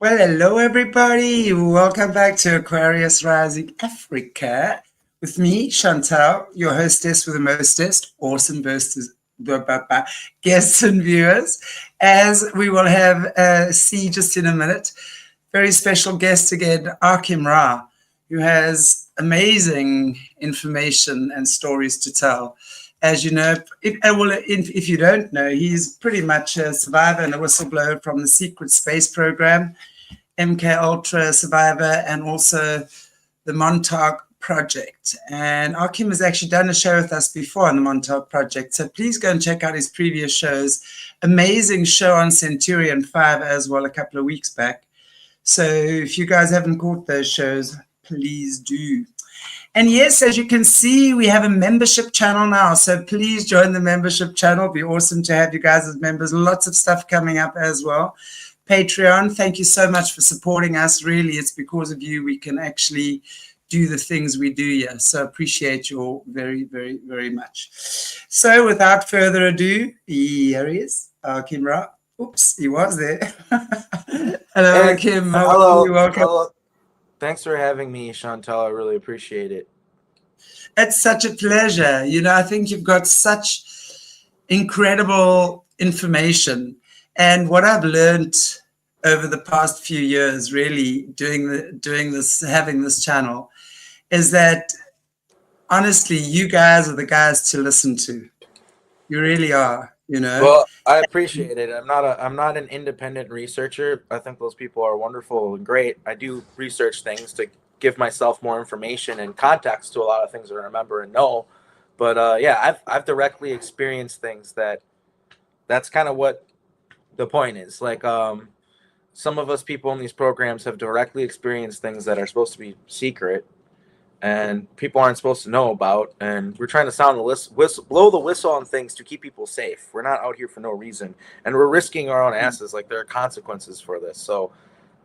Well, hello everybody. Welcome back to Aquarius Rising Africa with me, Chantelle, your hostess with the mostest, awesome guests and viewers. As we will have see just in a minute, very special guest again, ARKHEIM, who has amazing information and stories to tell. As you know, if you don't know, he's pretty much a survivor and a whistleblower from the secret space program, MK Ultra survivor, and also the Montauk Project. And ARKHEIM has actually done a show with us before on the Montauk Project. So please go and check out his previous shows. Amazing show on Centurion 5 as well a couple of weeks back. So if you guys haven't caught those shows, please do. And yes, as you can see, we have a membership channel now. So please join the membership channel. It'd be awesome to have you guys as members. Lots of stuff coming up as well. Patreon, thank you so much for supporting us. Really, it's because of you we can actually do the things we do here. So appreciate you all very, very, very much. So without further ado, here he is, ARKHEIM. Oops, he was there. Hello, Hey, Kim. hello. Welcome. Hello. Thanks for having me, Chantelle. I really appreciate it. It's such a pleasure. You know, I think you've got such incredible information. And what I've learned over the past few years, really doing this, having this channel, is that honestly, you guys are the guys to listen to. You really are. You know. Well, I appreciate it. I'm not an independent researcher. I think those people are wonderful and great. I do research things to give myself more information and context to a lot of things I remember and know. But yeah, I've directly experienced things that's kind of what the point is. Like some of us people in these programs have directly experienced things that are supposed to be secret and people aren't supposed to know about, and we're trying to sound the blow the whistle on things to keep people safe. We're not out here for no reason, and we're risking our own asses. Like, there are consequences for this. So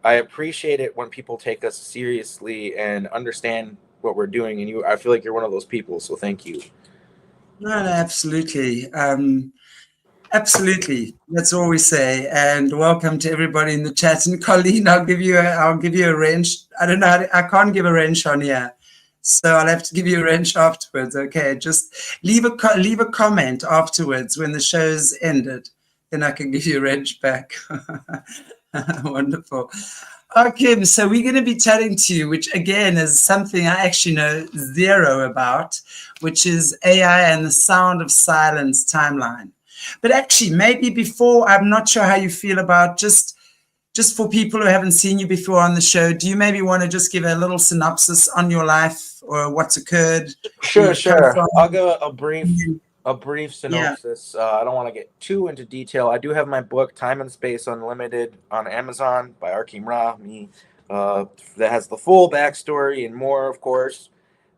I appreciate it when people take us seriously and understand what we're doing, and I feel like you're one of those people, so thank you. No, absolutely. Absolutely. That's all we say. And welcome to everybody in the chat. And Colleen, I'll give you a wrench. I don't know. I can't give a wrench on here. So I'll have to give you a wrench afterwards. Okay. Just leave a comment afterwards when the show's ended. Then I can give you a wrench back. Wonderful. Okay, so we're going to be chatting to you, which again is something I actually know zero about, which is AI and the sound of silence timeline. But actually, maybe before, I'm not sure how you feel about just for people who haven't seen you before on the show, do you maybe want to just give a little synopsis on your life or what's occurred? Sure. I'll give a brief synopsis. Yeah. I don't want to get too into detail. I do have my book, Time and Space Unlimited, on Amazon by ARKHEIM, that has the full backstory and more, of course.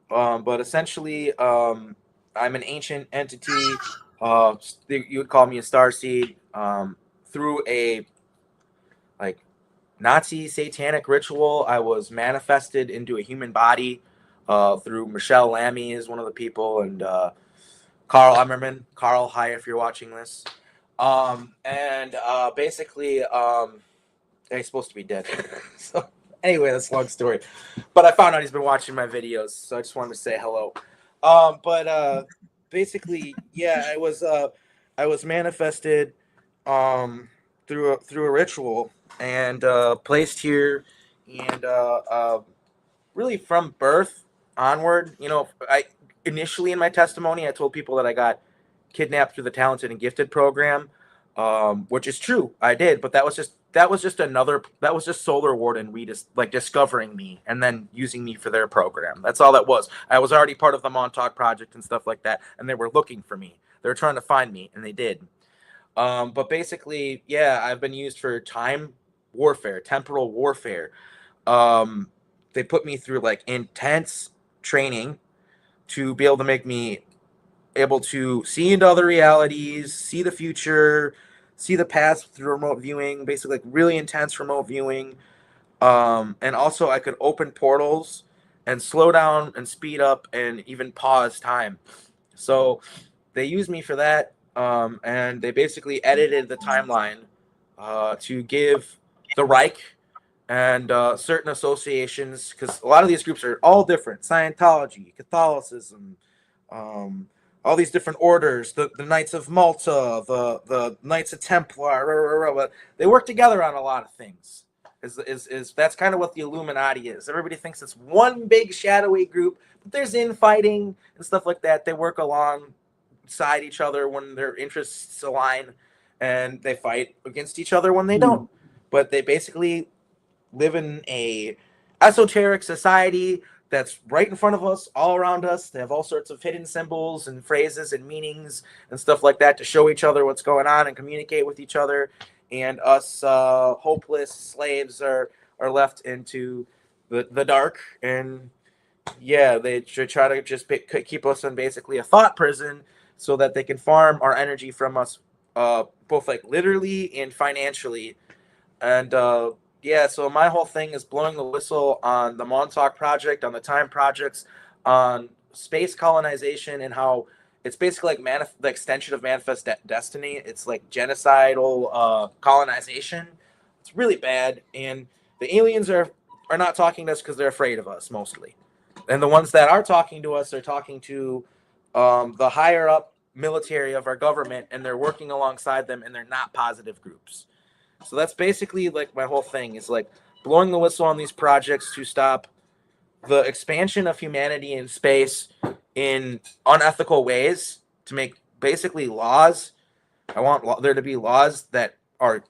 But essentially, I'm an ancient entity. You would call me a starseed. Through a Nazi satanic ritual, I was manifested into a human body through Michelle Lammy is one of the people, and Carl Emmerman. Carl, hi if you're watching this. Basically, he's supposed to be dead. So anyway, that's a long story. But I found out he's been watching my videos, so I just wanted to say hello. Basically, yeah, I was manifested through a ritual and placed here, and really from birth onward. You know, I initially in my testimony I told people that I got kidnapped through the Talented and Gifted program, which is true. I did, but that was just Solar Warden discovering me and then using me for their program. That's all that was. I was already part of the Montauk Project and stuff like that, and they were looking for me. They were trying to find me, and they did. But basically, yeah, I've been used for time warfare, temporal warfare. They put me through like intense training to be able to make me able to see into other realities, see the future, see the past through remote viewing, basically like really intense remote viewing. And also I could open portals and slow down and speed up and even pause time. So they used me for that. And they basically edited the timeline to give the Reich and certain associations, because a lot of these groups are all different: Scientology, Catholicism, um, all these different orders, the Knights of Malta, the Knights of Templar, but they work together on a lot of things. Is that's kind of what the Illuminati is. Everybody thinks it's one big shadowy group, but there's infighting and stuff like that. They work alongside each other when their interests align, and they fight against each other when they don't. But they basically live in a esoteric society that's right in front of us, all around us. They have all sorts of hidden symbols and phrases and meanings and stuff like that to show each other what's going on and communicate with each other. And us hopeless slaves are left into the dark. And yeah, they should try to just keep us in basically a thought prison so that they can farm our energy from us, both like literally and financially. And yeah, so my whole thing is blowing the whistle on the Montauk Project, on the Time Projects, on space colonization, and how it's basically like the extension of Manifest Destiny. It's like genocidal colonization. It's really bad, and the aliens are not talking to us because they're afraid of us mostly, and the ones that are talking to us are talking to the higher up military of our government, and they're working alongside them, and they're not positive groups. So that's basically like my whole thing is like blowing the whistle on these projects to stop the expansion of humanity in space in unethical ways, to make basically laws. I want there to be laws that are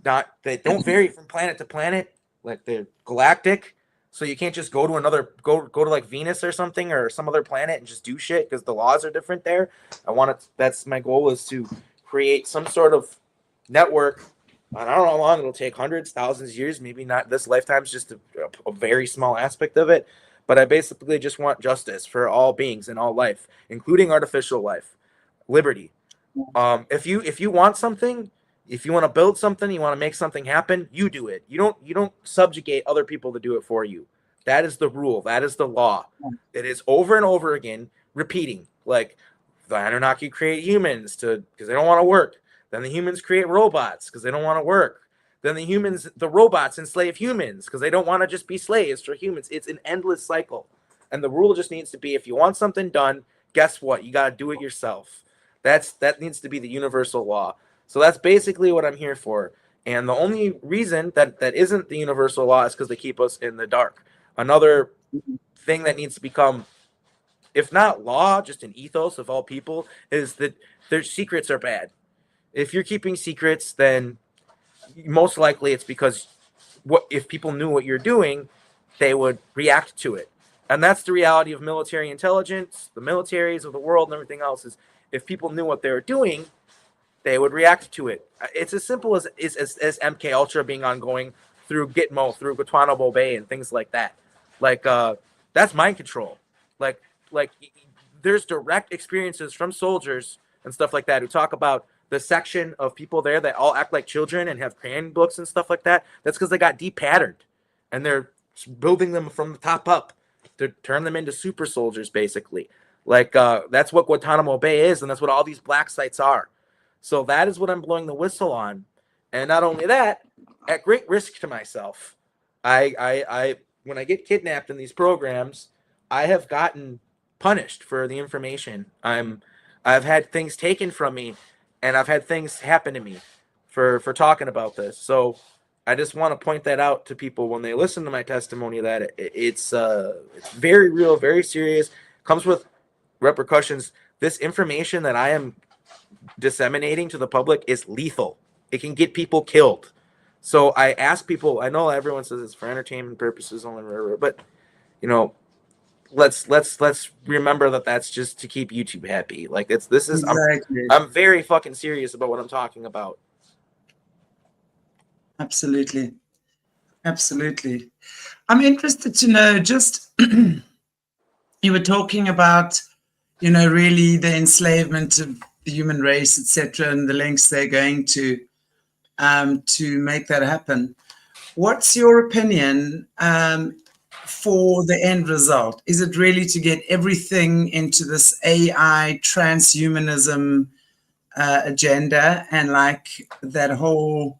that don't vary from planet to planet, like they're galactic. So you can't just go to go to like Venus or something or some other planet and just do shit because the laws are different there. I want it. That's my goal, is to create some sort of network. I don't know how long it'll take, hundreds, thousands, years, maybe not this lifetime's just a very small aspect of it. But I basically just want justice for all beings in all life, including artificial life, liberty. If you want something, if you want to build something, you want to make something happen, you do it. You don't subjugate other people to do it for you. That is the rule. That is the law. It is over and over again repeating. Like the Anunnaki create humans because they don't want to work. Then the humans create robots because they don't want to work. Then the robots enslave humans because they don't want to just be slaves for humans. It's an endless cycle. And the rule just needs to be, if you want something done, guess what? You got to do it yourself. That needs to be the universal law. So that's basically what I'm here for. And the only reason that isn't the universal law is because they keep us in the dark. Another thing that needs to become, if not law, just an ethos of all people, is that their secrets are bad. If you're keeping secrets, then most likely it's because if people knew what you're doing, they would react to it. And that's the reality of military intelligence, the militaries of the world, and everything else. Is if people knew what they were doing, they would react to it. It's as simple as MK Ultra being ongoing through Gitmo, through Guantanamo Bay, and things like that. Like that's mind control. Like there's direct experiences from soldiers and stuff like that who talk about the section of people there that all act like children and have crayon books and stuff like that. That's because they got de-patterned, and they're building them from the top up to turn them into super soldiers, basically. Like that's what Guantanamo Bay is, and that's what all these black sites are. So that is what I'm blowing the whistle on. And not only that, at great risk to myself, I when I get kidnapped in these programs, I have gotten punished for the information. I've had things taken from me, and I've had things happen to me for talking about this. So I just want to point that out to people when they listen to my testimony, that it's very real, very serious, comes with repercussions. This information that I am disseminating to the public is lethal. It can get people killed. So I ask people, I know everyone says it's for entertainment purposes only, but you know, let's remember that that's just to keep YouTube happy. Like Exactly. I'm very fucking serious about what I'm talking about. Absolutely. Absolutely. I'm interested to know, just you were talking about, really the enslavement of the human race, etc., and the lengths they're going to make that happen. What's your opinion for the end result? Is it really to get everything into this AI transhumanism agenda, and like that whole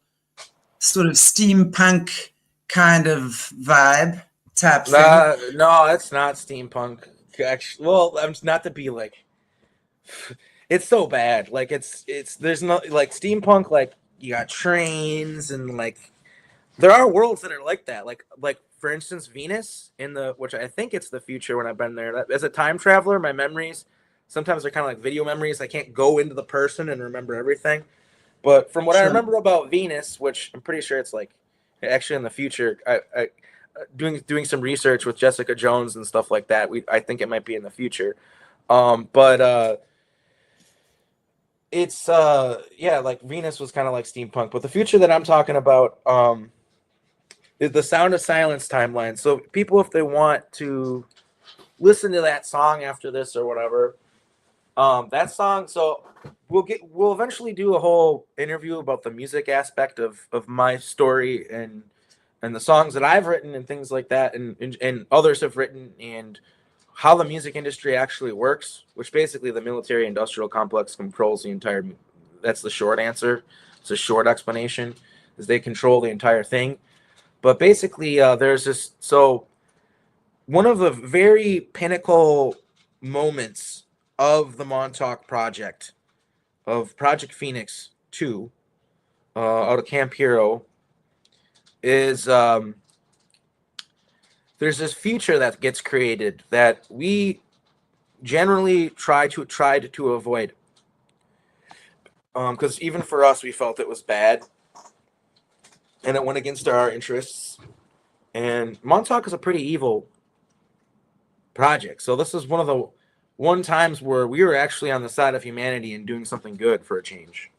sort of steampunk kind of vibe type thing? No, it's not steampunk. Actually, well, I'm not to be like, it's so bad. Like it's there's no like steampunk. Like you got trains and like there are worlds that are like that. Like for instance, Venus in the which I think it's the future when I've been there. As a time traveler, my memories sometimes they're kind of like video memories. I can't go into the person and remember everything. But from what I Sure. remember about Venus, which I'm pretty sure it's like actually in the future, I doing some research with Jessica Jones and stuff like that. I think it might be in the future. But it's yeah, like Venus was kind of like steampunk, but the future that I'm talking about is the Sound of Silence timeline. So people, if they want to listen to that song after this or whatever, that song. So we'll eventually do a whole interview about the music aspect of my story and the songs that I've written and things like that, and others have written, and how the music industry actually works, which basically the military industrial complex controls the entire. That's the short answer. It's a short explanation, is they control the entire thing. But basically, there's this. So one of the very pinnacle moments of the Montauk project, of Project Phoenix 2, out of Camp Hero, is there's this future that gets created that we generally try to avoid. Because even for us, we felt it was bad, and it went against our interests. And Montauk is a pretty evil project, so this is one times where we were actually on the side of humanity and doing something good for a change.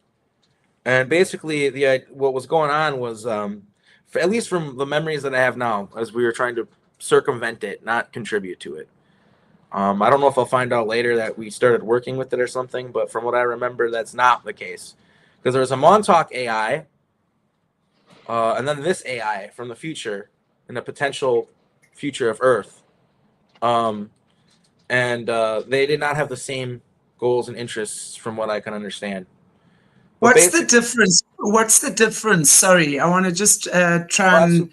And basically, what was going on was, at least from the memories that I have now, as we were trying to circumvent it, not contribute to it. I don't know if I'll find out later that we started working with it or something, but from what I remember, that's not the case. Because there was a Montauk AI, and then this AI from the future, and the potential future of Earth. And they did not have the same goals and interests, from what I can understand. But What's the basically, difference? What's the difference? Sorry, I want to just try oh, and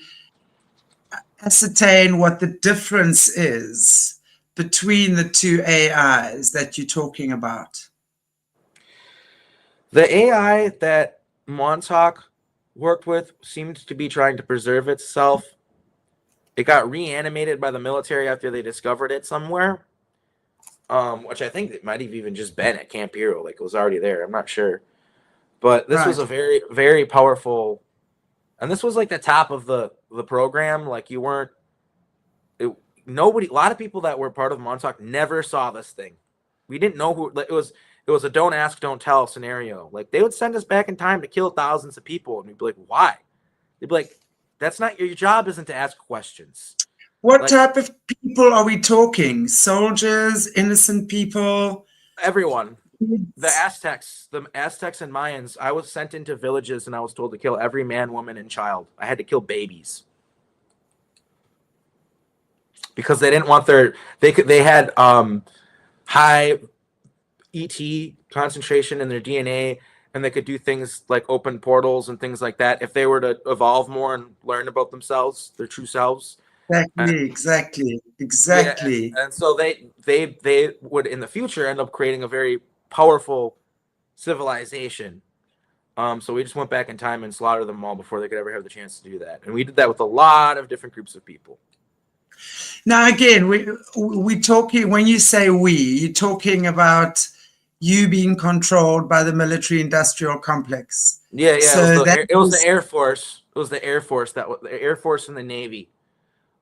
ascertain what the difference is between the two AIs that you're talking about. the AI that Montauk worked with seemed to be trying to preserve itself. It got reanimated by the military after they discovered it somewhere, which I think it might have even just been at Camp Hero, like it was already there. I'm not sure, but this was Right. a very, very powerful, and this was like the top of the program. Like you weren't, nobody, a lot of people that were part of Montauk never saw this thing. We didn't know who it was. It was a don't ask, don't tell scenario. Like they would send us back in time to kill thousands of people, and we'd be like, why? They'd be like, that's not your job. Isn't to ask questions. What Like type of people are we talking? Soldiers, innocent people? everyone, the Aztecs and Mayans. I was sent into villages, and I was told to kill every man, woman, and child. I had to kill babies because they didn't want they had high ET concentration in their DNA, and they could do things like open portals and things like that if they were to evolve more and learn about themselves, their true selves. And yeah, Exactly. and so they would in the future end up creating a very powerful civilization. So we just went back in time and slaughtered them all before they could ever have the chance to do that. And we did that with a lot of different groups of people. Now, again, we talking, when you say we, you're talking about you being controlled by the military industrial complex. Yeah, yeah. So that It was the is Air Force. It was the Air Force that was the Air Force and the Navy.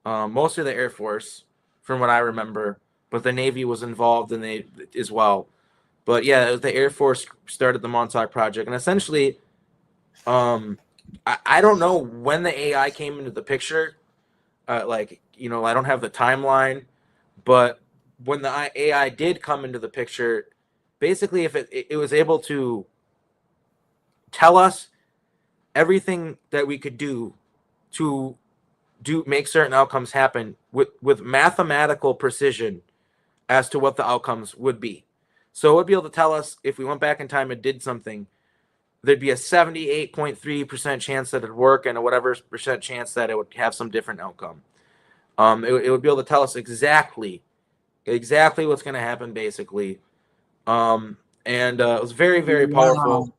Mostly the Air Force, from what I remember, but the Navy was involved in they as well. But yeah, it was the Air Force started the Montauk Project, and essentially, I don't know when the AI came into the picture. Like I don't have the timeline, but when the AI did come into the picture, basically, if it was able to tell us everything that we could do to make certain outcomes happen with mathematical precision as to what the outcomes would be. So it would be able to tell us if we went back in time and did something, there'd be a 78.3% chance that it'd work and a whatever percent chance that it would have some different outcome. It would be able to tell us exactly what's going to happen, basically. And it was very, very powerful. Wow.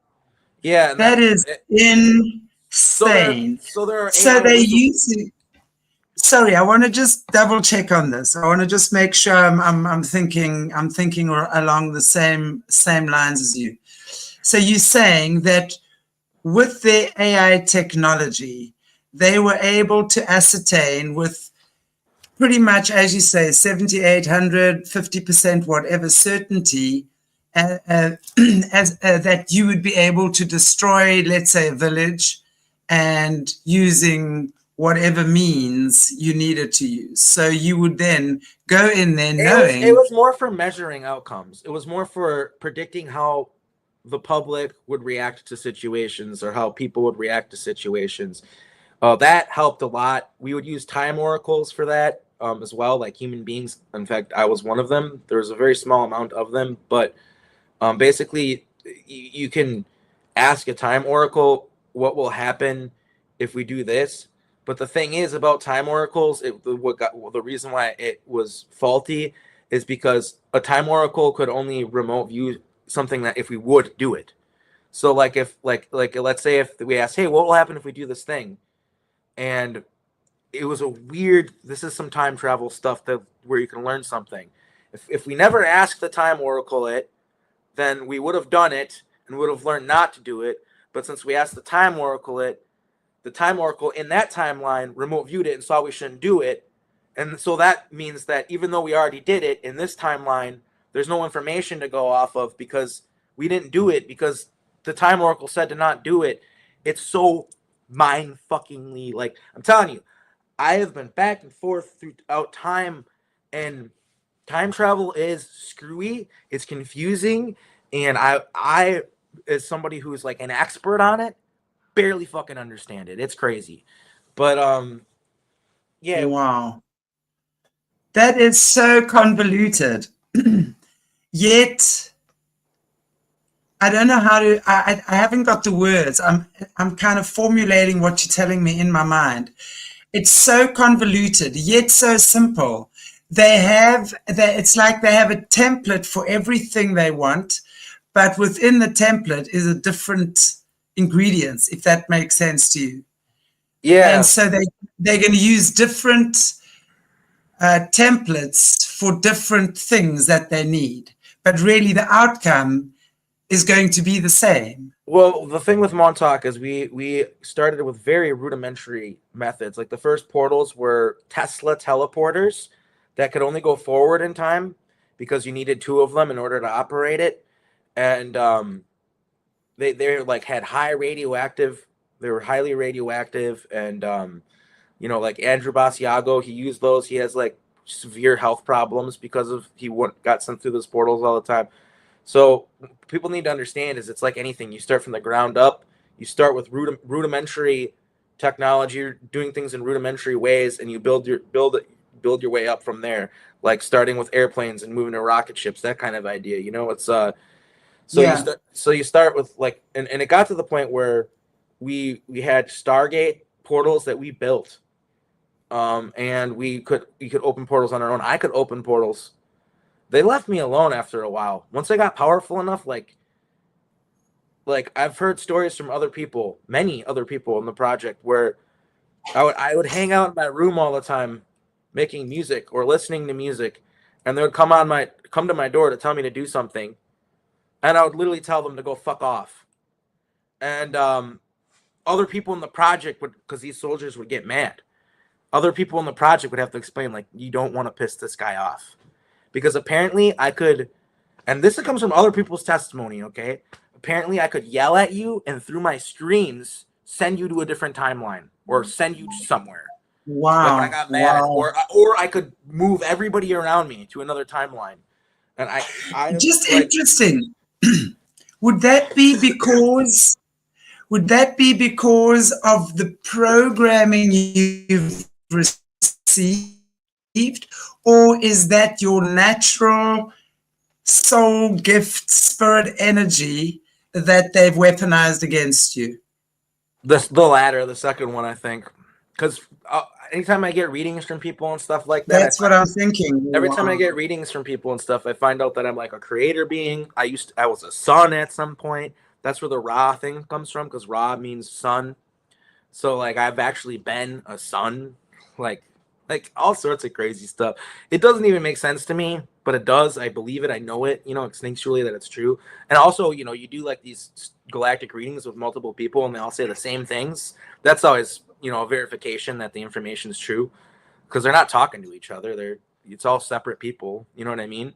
Yeah, and That is insane. so there are So AI they're whistle. using. Sorry, I want to just double check on this. I want to just make sure I'm thinking along the same lines as you. So you're saying that with their AI technology, they were able to ascertain with pretty much, as you say, 7,800, 50%, whatever certainty, that you would be able to destroy, let's say, a village, and using whatever means you needed to use. So you would then go in there knowing. It was more for measuring outcomes. It was more for predicting how the public would react to situations or how people would react to situations. That helped a lot. We would use time oracles for that as well, like human beings. In fact, I was one of them. There was a very small amount of them, but basically you can ask a time oracle what will happen if we do this. But the thing is about time oracles, the reason why it was faulty is because a time oracle could only remote view something that if we would do it. So like if let's say if we ask, hey, what will happen if we do this thing? And it was a weird, this is some time travel stuff where you can learn something. If we never asked the time oracle it, then we would have done it and would have learned not to do it. But since we asked the time oracle it, the time oracle in that timeline remote viewed it and saw we shouldn't do it. And so that means that even though we already did it in this timeline, there's no information to go off of because we didn't do it because the time oracle said to not do it. It's so mind-fuckingly, like, I'm telling you, I have been back and forth throughout time, and time travel is screwy. It's confusing, and I as somebody who's like an expert on it, barely fucking understand it. It's crazy. But yeah. Wow. That is so convoluted. Yet I don't know how to, I haven't got the words. I'm kind of formulating what you're telling me in my mind. It's so convoluted, yet so simple. It's like they have a template for everything they want, but within the template is a different ingredients, if that makes sense to you. Yeah. And so they're going to use different templates for different things that they need. But really the outcome is going to be the same. Well, the thing with Montauk is we started with very rudimentary methods. Like the first portals were Tesla teleporters that could only go forward in time because you needed 2 of them in order to operate it. And they like had they were highly radioactive, and like Andrew Basiago, he used those. He has like severe health problems because of got sent through those portals all the time. So people need to understand is it's like anything. You start from the ground up. You start with rudimentary technology, doing things in rudimentary ways, and you build your way up from there. Like starting with airplanes and moving to rocket ships, that kind of idea. It's you start with like, and it got to the point where we had Stargate portals that we built, and you could open portals on our own. I could open portals. They left me alone after a while. Once I got powerful enough, like I've heard stories from many other people in the project, where I would hang out in my room all the time, making music or listening to music, and they would come to my door to tell me to do something, and I would literally tell them to go fuck off. And other people in the project because these soldiers would get mad. Other people in the project would have to explain, like, you don't want to piss this guy off. Because apparently I could, and this comes from other people's testimony, okay? Apparently I could yell at you and through my screams send you to a different timeline or send you somewhere. Wow. Like when I got mad, or I could move everybody around me to another timeline. And I just like, interesting. Would that be because of the programming you've received, or is that your natural soul gift, spirit energy that they've weaponized against you? The latter, the second one, I think, because anytime I get readings from people and stuff like that, That's what I'm thinking. every time I Wow. get readings from people and stuff, I find out that I'm like a creator being. I was a sun at some point. That's where the Ra thing comes from, because Ra means sun. So like I've actually been a sun, like all sorts of crazy stuff. It doesn't even make sense to me, but it does. I believe it. I know it. Instinctually that it's true. And also, you do like these galactic readings with multiple people, and they all say the same things. That's always a verification that the information is true, because they're not talking to each other. It's all separate people. You know what I mean?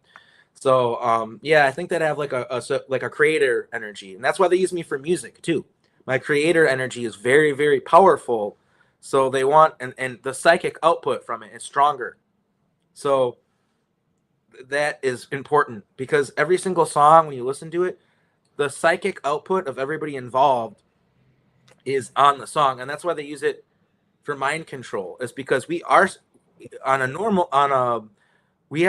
So yeah, I think that I have like a creator energy, and that's why they use me for music too. My creator energy is very, very powerful. So they want, and the psychic output from it is stronger. So that is important, because every single song, when you listen to it, the psychic output of everybody involved is on the song. And that's why they use it for mind control, is because we are on a normal, we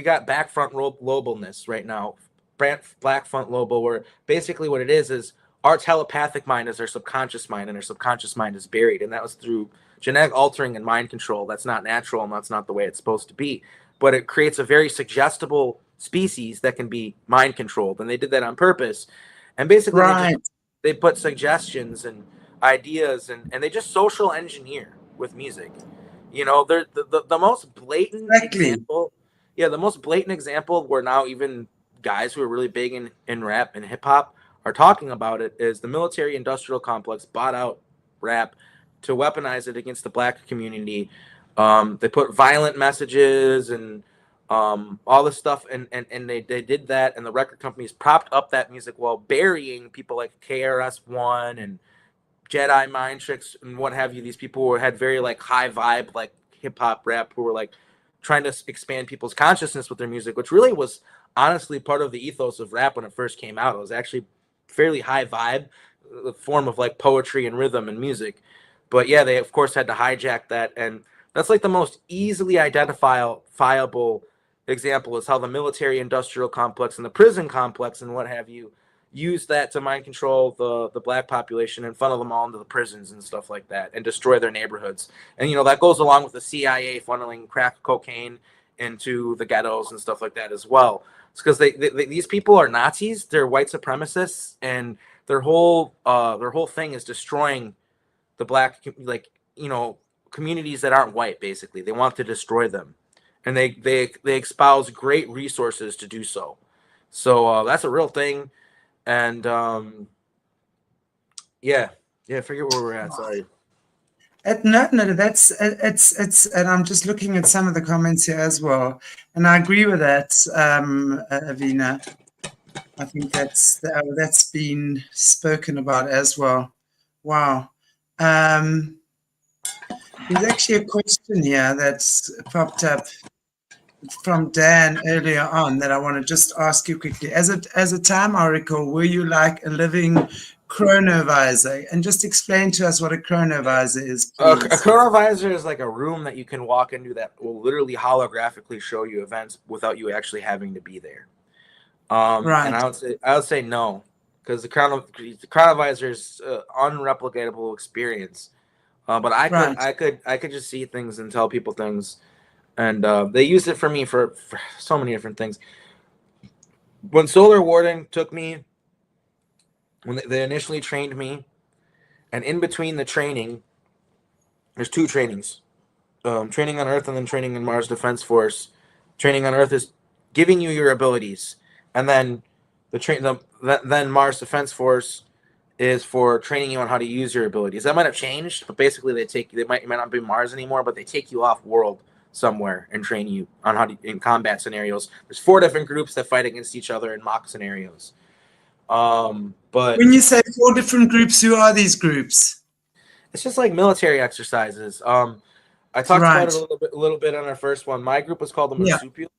got back front lobelness right now, black front lobel, where basically what it is our telepathic mind is our subconscious mind, and our subconscious mind is buried, and that was through genetic altering and mind control. That's not natural, and that's not the way it's supposed to be. But it creates a very suggestible species that can be mind controlled, and they did that on purpose. And basically, Right. they put suggestions and ideas, and they just social engineer with music. They're the most blatant Exactly. example. Yeah, the most blatant example where now even guys who are really big in rap and hip hop are talking about it is the military industrial complex bought out rap to weaponize it against the black community. They put violent messages and all this stuff, and they did that, and the record companies propped up that music while burying people like KRS-One and Jedi Mind Tricks and what have you. These people who had very like high vibe, like hip hop rap, who were like trying to expand people's consciousness with their music, which really was honestly part of the ethos of rap when it first came out. It was actually fairly high vibe, the form of like poetry and rhythm and music. But yeah, they of course had to hijack that, and that's like the most easily identifiable example is how the military industrial complex and the prison complex and what have you use that to mind control the black population and funnel them all into the prisons and stuff like that, and destroy their neighborhoods. And that goes along with the CIA funneling crack cocaine into the ghettos and stuff like that as well. It's because these people are Nazis, they're white supremacists, and their whole thing is destroying the black, like communities that aren't white. Basically, they want to destroy them, and they espouse great resources to do so. So that's a real thing. And yeah, I forget where we're at. Sorry. No, that's it's, and I'm just looking at some of the comments here as well, and I agree with that, Avina. I think that's been spoken about as well. Wow. There's actually a question here that's popped up from Dan earlier on that I want to just ask you quickly. As a time oracle, were you like a living chronovisor? And just explain to us what a chronovisor is, A please. chronovisor is like a room that you can walk into that will literally holographically show you events without you actually having to be there. Right. And I would say no, because the chronovisor is unreplicatable experience. But Right. I could just see things and tell people things, and they used it for me for so many different things. When Solar Warden took me, when they initially trained me, and in between the training, there's two trainings. Training on Earth and then training in Mars Defense Force. Training on Earth is giving you your abilities, and then then Mars Defense Force is for training you on how to use your abilities. That might have changed, but basically they might not be Mars anymore, but they take you off world somewhere and train you on how to in combat scenarios. There's 4 different groups that fight against each other in mock scenarios. But When you say 4 different groups, who are these groups? it's just like military exercises. I talked about Right. it a little bit on our first one. My group was called the Yeah. Marsupial.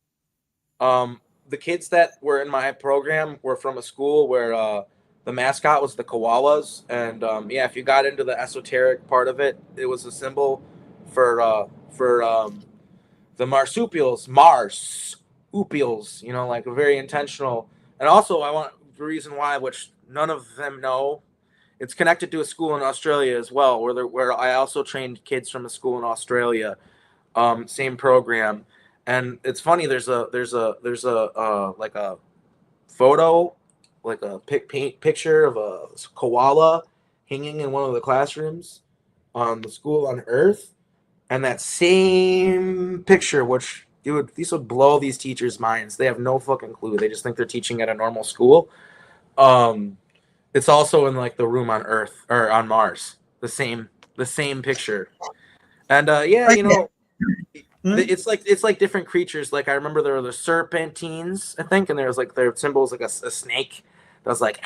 The kids that were in my program were from a school where the mascot was the koalas, and yeah, if you got into the esoteric part of it, it was a symbol for the marsupials, marsupials. Like a very intentional. And also, I want the reason why, which none of them know. It's connected to a school in Australia as well, where I also trained kids from a school in Australia, same program. And it's funny. There's a like a photo, like a picture of a koala hanging in one of the classrooms on the school on Earth, and that same picture, which these would blow these teachers' minds. They have no fucking clue. They just think they're teaching at a normal school. It's also in like the room on Earth or on Mars. The same picture. And yeah, you Okay. know, it's like different creatures. Like I remember there were the serpentines, I think, and there was like their symbols like a snake that was like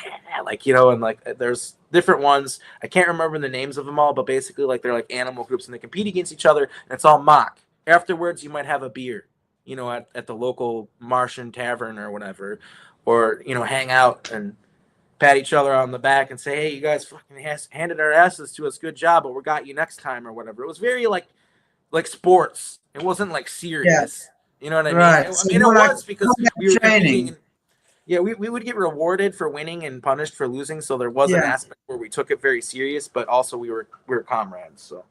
you know, and like there's different ones. I can't remember the names of them all, but basically like they're like animal groups and they compete against each other, and it's all mock. Afterwards, you might have a beer, you know, at the local Martian tavern or whatever, or you know, hang out and pat each other on the back and say, "Hey, you guys fucking handed our asses to us. Good job, but we got you next time," or whatever. It was very like sports. It wasn't like Yeah. serious. You know what I mean? Right. I So mean, it more like was because combat we were competing. training. And, yeah, we would get rewarded for winning and punished for losing. So there was an Yeah. aspect where we took it very serious, but also we were comrades. So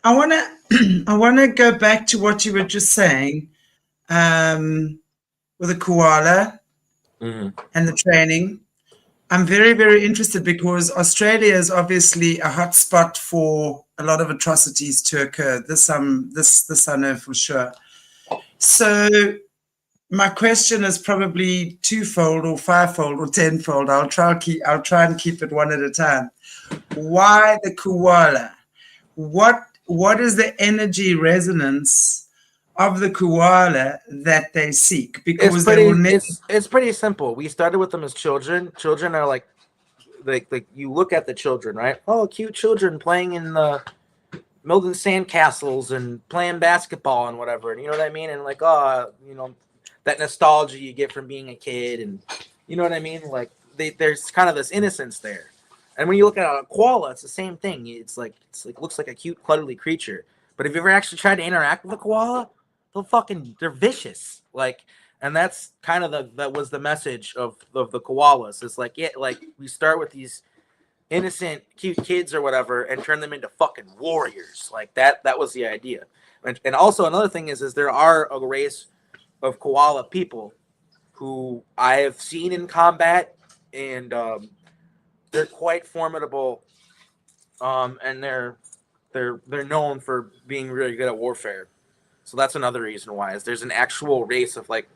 I wanna I wanna go back to what you were just saying, with the koala and the training. I'm very, very interested because Australia is obviously a hot spot for a lot of atrocities to occur. This I know for sure. So my question is probably twofold or fivefold or tenfold. I'll try and keep it one at a time. Why the koala? What is the energy resonance of the koala that they seek? it's Because they will pretty never. it's pretty simple. We started with them as children. Children are like you look at the children, right? Oh, cute children playing in the building sandcastles and playing basketball and whatever. And you know what I mean? And like, oh, you know, that nostalgia you get from being a kid, and you know what I mean? Like, there's kind of this innocence there. And when you look at a koala, it's the same thing. It's like looks like a cute, cuddly creature. But have you ever actually tried to interact with a koala? They're vicious. Like, and that's kind of that was the message of the koalas. It's like, yeah, like we start with these innocent, cute kids or whatever, and turn them into fucking warriors. Like that was the idea. And also another thing is there are a race of koala people who I have seen in combat, and they're quite formidable. And they're known for being really good at warfare. So that's another reason why is there's an actual race of like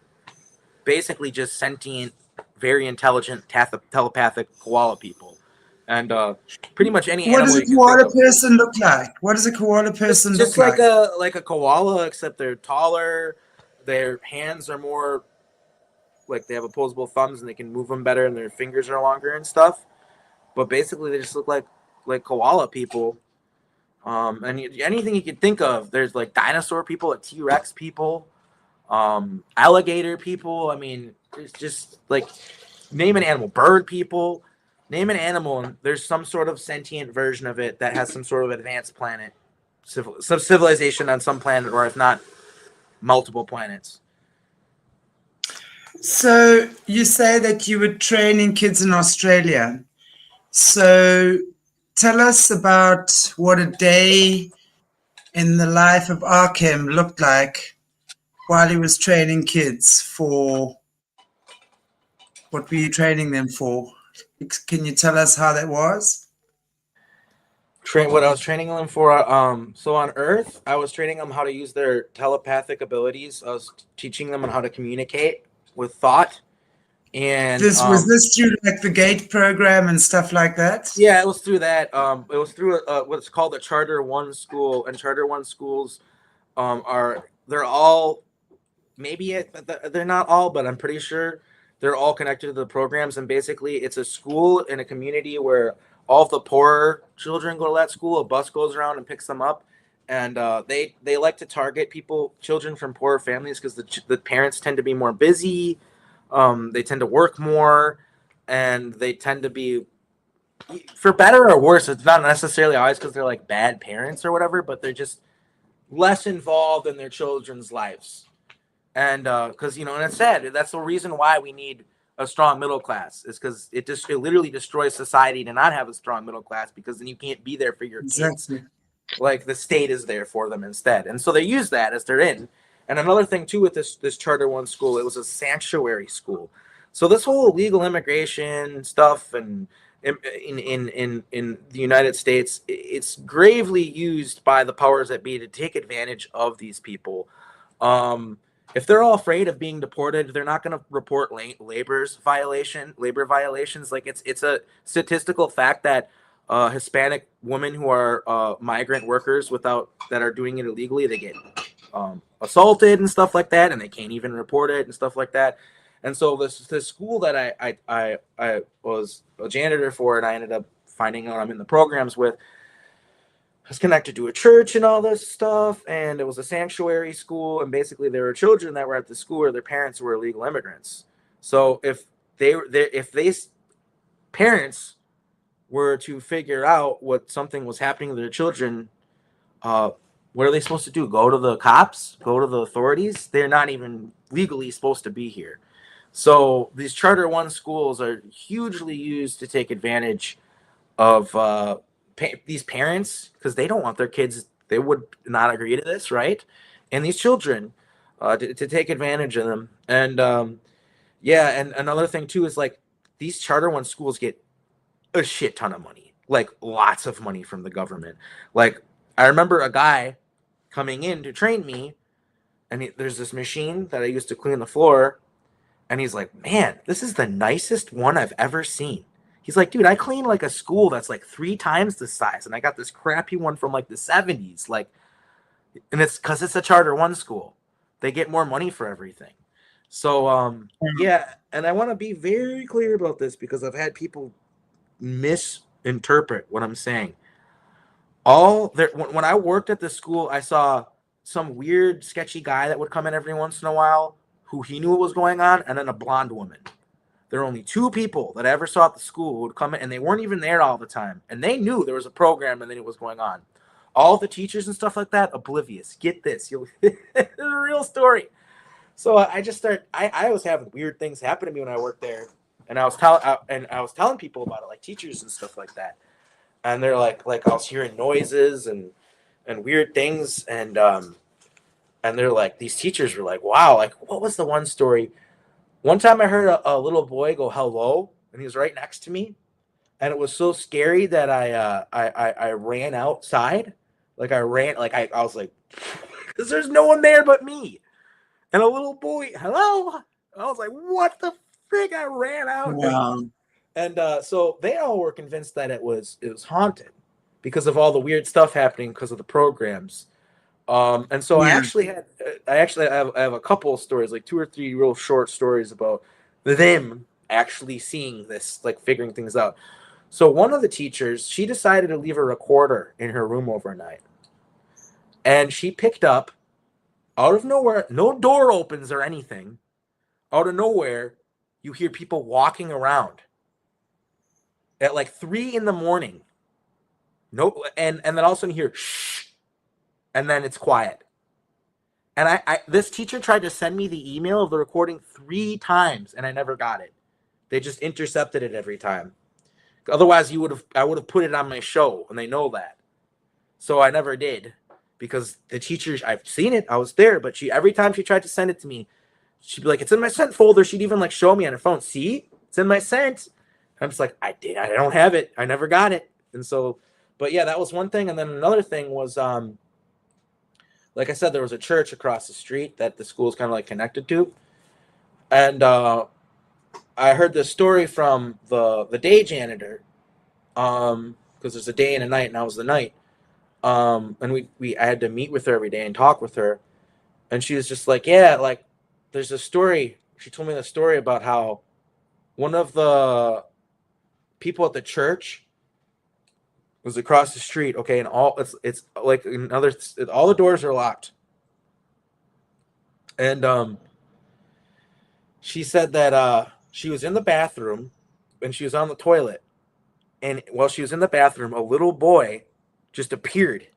basically just sentient, very intelligent, telepathic koala people, and pretty much any What does animal a you can think koala of. person look like? What does a koala person look Just like like? a koala, except they're taller. Their hands are more like they have opposable thumbs and they can move them better, and their fingers are longer and stuff. But basically, they just look like koala people. And anything you could think of, there's like dinosaur people, like T-Rex people, alligator people. I mean, it's just like name an animal, bird people, name an animal, and there's some sort of sentient version of it that has some sort of advanced planet, some civilization on some planet, or if not, multiple planets. So you say that you were training kids in Australia. So tell us about what a day in the life of ARKHEIM looked like while he was training kids for what were you training them for? Can you tell us how that was? What I was training them for. So on Earth, I was training them how to use their telepathic abilities. I was teaching them on how to communicate with thought, and This was this through like the GATE program and stuff like that? yeah, it was through that. It was through what's called a Charter One school, and Charter One schools they're all they're not all, but I'm pretty sure they're all connected to the programs. And basically, it's a school in a community where all of the poorer children go to that school. A bus goes around and picks them up, and they like to target children from poorer families because the parents tend to be more busy. They tend to work more, and they tend to be, for better or worse, it's not necessarily always because they're like bad parents or whatever, but they're just less involved in their children's lives. And because and it's sad, that's the reason why we need a strong middle class. It's because it literally destroys society to not have a strong middle class, because then you can't be there for your kids. Exactly. Like the state is there for them instead, and so they use that as their in. And another thing too with this charter one school, it was a sanctuary school. So this whole illegal immigration stuff and in the United States, it's gravely used by the powers that be to take advantage of these people. If they're all afraid of being deported, they're not going to report labor violations. Like it's a statistical fact that Hispanic women who are migrant workers that are doing it illegally, they get assaulted and stuff like that, and they can't even report it and stuff like that. And so this school that I was a janitor for, and I ended up finding out I'm in the programs with, was connected to a church and all this stuff, and it was a sanctuary school, and basically there were children that were at the school where their parents were illegal immigrants. So if these parents were to figure out what something was happening to their children, what are they supposed to do? Go to the cops? Go to the authorities? They're not even legally supposed to be here. So these charter one schools are hugely used to take advantage of these parents, because they don't want their kids, they would not agree to this, right? And these children to take advantage of them. And and another thing too is like these charter one schools get a shit ton of money, like lots of money from the government. Like I remember a guy coming in to train me, and there's this machine that I used to clean the floor, and he's like, man, this is the nicest one I've ever seen. He's like, dude, I clean like a school that's like 3 times the size, and I got this crappy one from like the 70s. Like, and it's because it's a charter one school. They get more money for everything. So, yeah, and I want to be very clear about this because I've had people misinterpret what I'm saying. When I worked at the school, I saw some weird, sketchy guy that would come in every once in a while who he knew what was going on, and then a blonde woman. There are only 2 people that I ever saw at the school who would come in, and they weren't even there all the time. And they knew there was a program and they knew what was going on. All the teachers and stuff like that, oblivious. Get this. It's a real story. So I was having weird things happen to me when I worked there. And I was telling people about it, like teachers and stuff like that. And they're like I was hearing noises and weird things. And they're like, these teachers were like, wow, like what was the one story? One time I heard a little boy go hello, and he was right next to me, and it was so scary that I ran outside. Like I was like, because there's no one there but me, and a little boy, hello. I was like, what the frig? I ran out. Wow. And so they all were convinced that it was haunted because of all the weird stuff happening because of the programs. And so Yeah. I have a couple of stories, like 2 or 3 real short stories about them actually seeing this, like figuring things out. So one of the teachers, she decided to leave a recorder in her room overnight, and she picked up out of nowhere, no door opens or anything, out of nowhere, you hear people walking around at like 3 a.m. No, and then all of a sudden you hear shh, and then it's quiet. And this teacher tried to send me the email of the recording 3 times, and I never got it. They just intercepted it every time. Otherwise, I would have put it on my show, and they know that. So I never did, because the teacher, I've seen it, I was there, but every time she tried to send it to me, she'd be like, it's in my sent folder. She'd even like show me on her phone, see, it's in my sent. I'm just like, I don't have it. I never got it. And so, but yeah, that was one thing. And then another thing was, like I said, there was a church across the street that the school is kind of like connected to. And I heard this story from the day janitor, because there's a day and a night, and I was the night. And I had to meet with her every day and talk with her. And she was just like, yeah, like there's a story. She told me the story about how one of the people at the church was across the street. Okay. And it's like all the doors are locked. And she said that she was in the bathroom and she was on the toilet. And while she was in the bathroom, a little boy just appeared,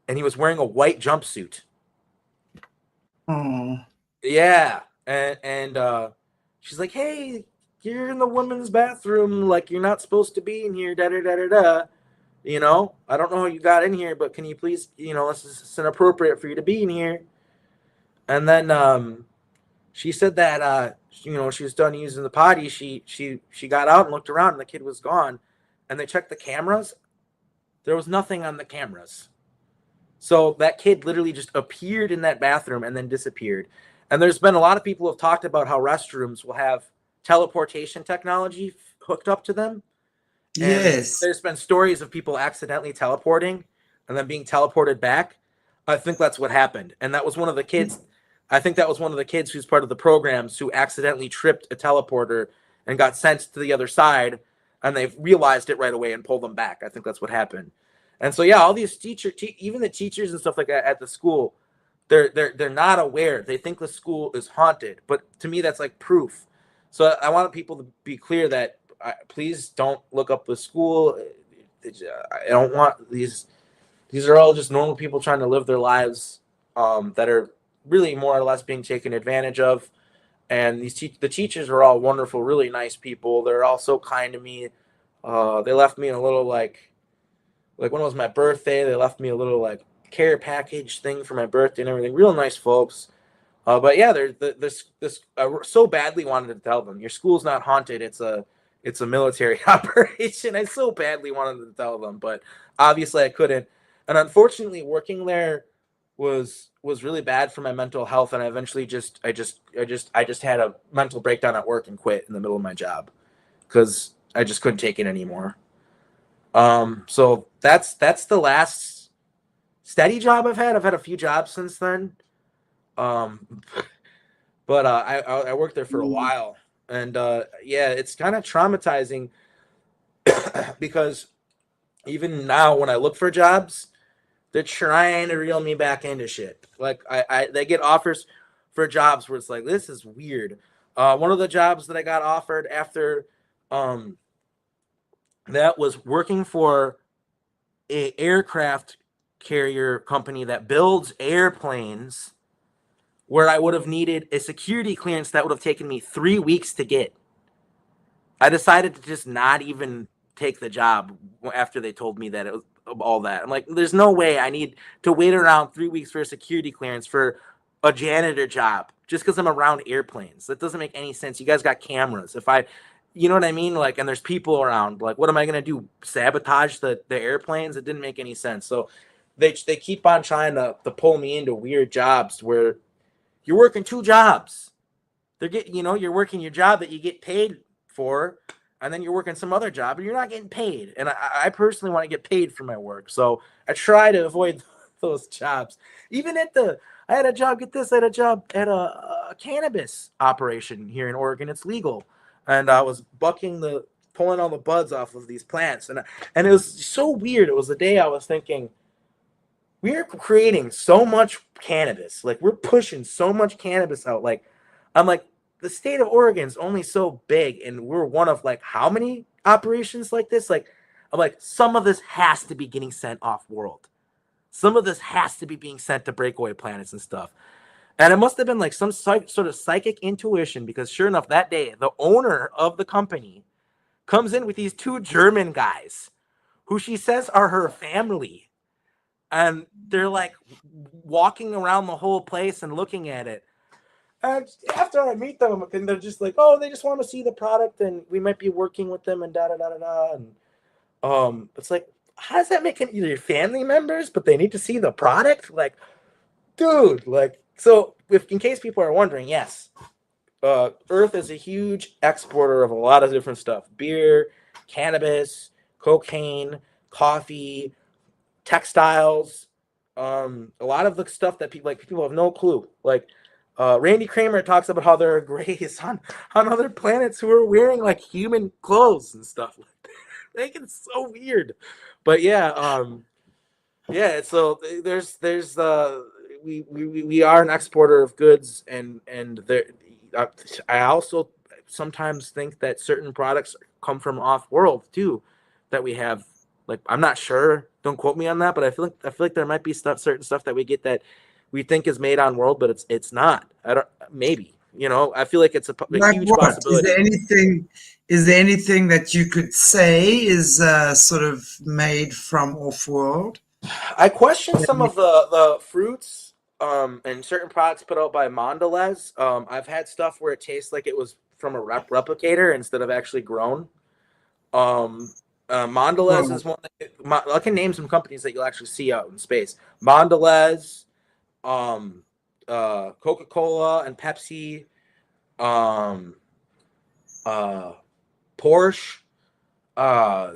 and he was wearing a white jumpsuit. Oh. Yeah. And she's like, hey, you're in the women's bathroom, like you're not supposed to be in here, da da da da da. You know, I don't know how you got in here, but can you please, you know, it's inappropriate for you to be in here. And then she said that you know, she was done using the potty. She got out and looked around, and the kid was gone. And they checked the cameras. There was nothing on the cameras. So that kid literally just appeared in that bathroom and then disappeared. And there's been a lot of people who have talked about how restrooms will have teleportation technology hooked up to them. And Yes. there's been stories of people accidentally teleporting and then being teleported back. I think that's what happened. And that was one of the kids. I think that was one of the kids who's part of the programs who accidentally tripped a teleporter and got sent to the other side. And they've realized it right away and pulled them back. I think that's what happened. And so, yeah, all these even the teachers and stuff like that at the school, they're not aware. They think the school is haunted. But to me, that's like proof. So I want people to be clear that please don't look up the school. I don't want these. These are all just normal people trying to live their lives that are really more or less being taken advantage of. And the teachers are all wonderful, really nice people. They're all so kind to me. They left me a little like when it was my birthday, they left me a little like care package thing for my birthday and everything. Real nice folks. But yeah, I so badly wanted to tell them your school's not haunted. It's a military operation. I so badly wanted to tell them, but obviously I couldn't. And unfortunately, working there was really bad for my mental health. And I eventually I just had a mental breakdown at work and quit in the middle of my job because I just couldn't take it anymore. So that's the last steady job I've had. I've had a few jobs since then. But I worked there for a while, and yeah, it's kind of traumatizing because even now when I look for jobs, they're trying to reel me back into shit. Like they get offers for jobs where it's like, this is weird. One of the jobs that I got offered after that was working for a aircraft carrier company that builds airplanes, where I would have needed a security clearance that would have taken me 3 weeks to get. I decided to just not even take the job after they told me that it was all that. I'm like, there's no way I need to wait around 3 weeks for a security clearance for a janitor job just because I'm around airplanes. That doesn't make any sense. You guys got cameras. You know what I mean? Like, and there's people around. Like, what am I going to do? Sabotage the airplanes? It didn't make any sense. So they keep on trying to pull me into weird jobs where you're working 2 jobs. You're working your job that you get paid for, and then you're working some other job and you're not getting paid. And I personally want to get paid for my work. So I try to avoid those jobs. Even I had a job, get this, I had a job at a cannabis operation here in Oregon. It's legal. And I was pulling all the buds off of these plants. And it was so weird. It was the day I was thinking, we're creating so much cannabis. Like, we're pushing so much cannabis out. Like, I'm like, the state of Oregon's only so big, and we're one of like how many operations like this? Like, I'm like, some of this has to be getting sent off world. Some of this has to be being sent to breakaway planets and stuff. And it must have been like some sort of psychic intuition, because sure enough, that day, the owner of the company comes in with these 2 German guys who she says are her family. And they're like walking around the whole place and looking at it. And after I meet them, and they're just like, oh, they just want to see the product, and we might be working with them, and da da da da da. And it's like, how does that make your family members, but they need to see the product? Like, dude, like, so in case people are wondering, yes, Earth is a huge exporter of a lot of different stuff: beer, cannabis, cocaine, coffee, textiles, a lot of the stuff that people have no clue. Like, Randy Kramer talks about how there are grays on other planets who are wearing like human clothes and stuff like that. Like, it's so weird. But yeah, yeah. So we are an exporter of goods, and there. I also sometimes think that certain products come from off world too, that we have. Like, I'm not sure. Don't quote me on that, but I feel like there might be certain stuff that we get that we think is made on world, but it's not. I don't. Maybe You know, I feel like it's a Like huge what? possibility. Is there anything that you could say is sort of made from off-world? I question some of the fruits and certain products put out by Mondelez. I've had stuff where it tastes like it was from a replicator instead of actually grown. Um, Mondelez Well, is one. I can name some companies that you'll actually see out in space. Mondelez, um, Coca-Cola and Pepsi, um, uh, Porsche. Uh,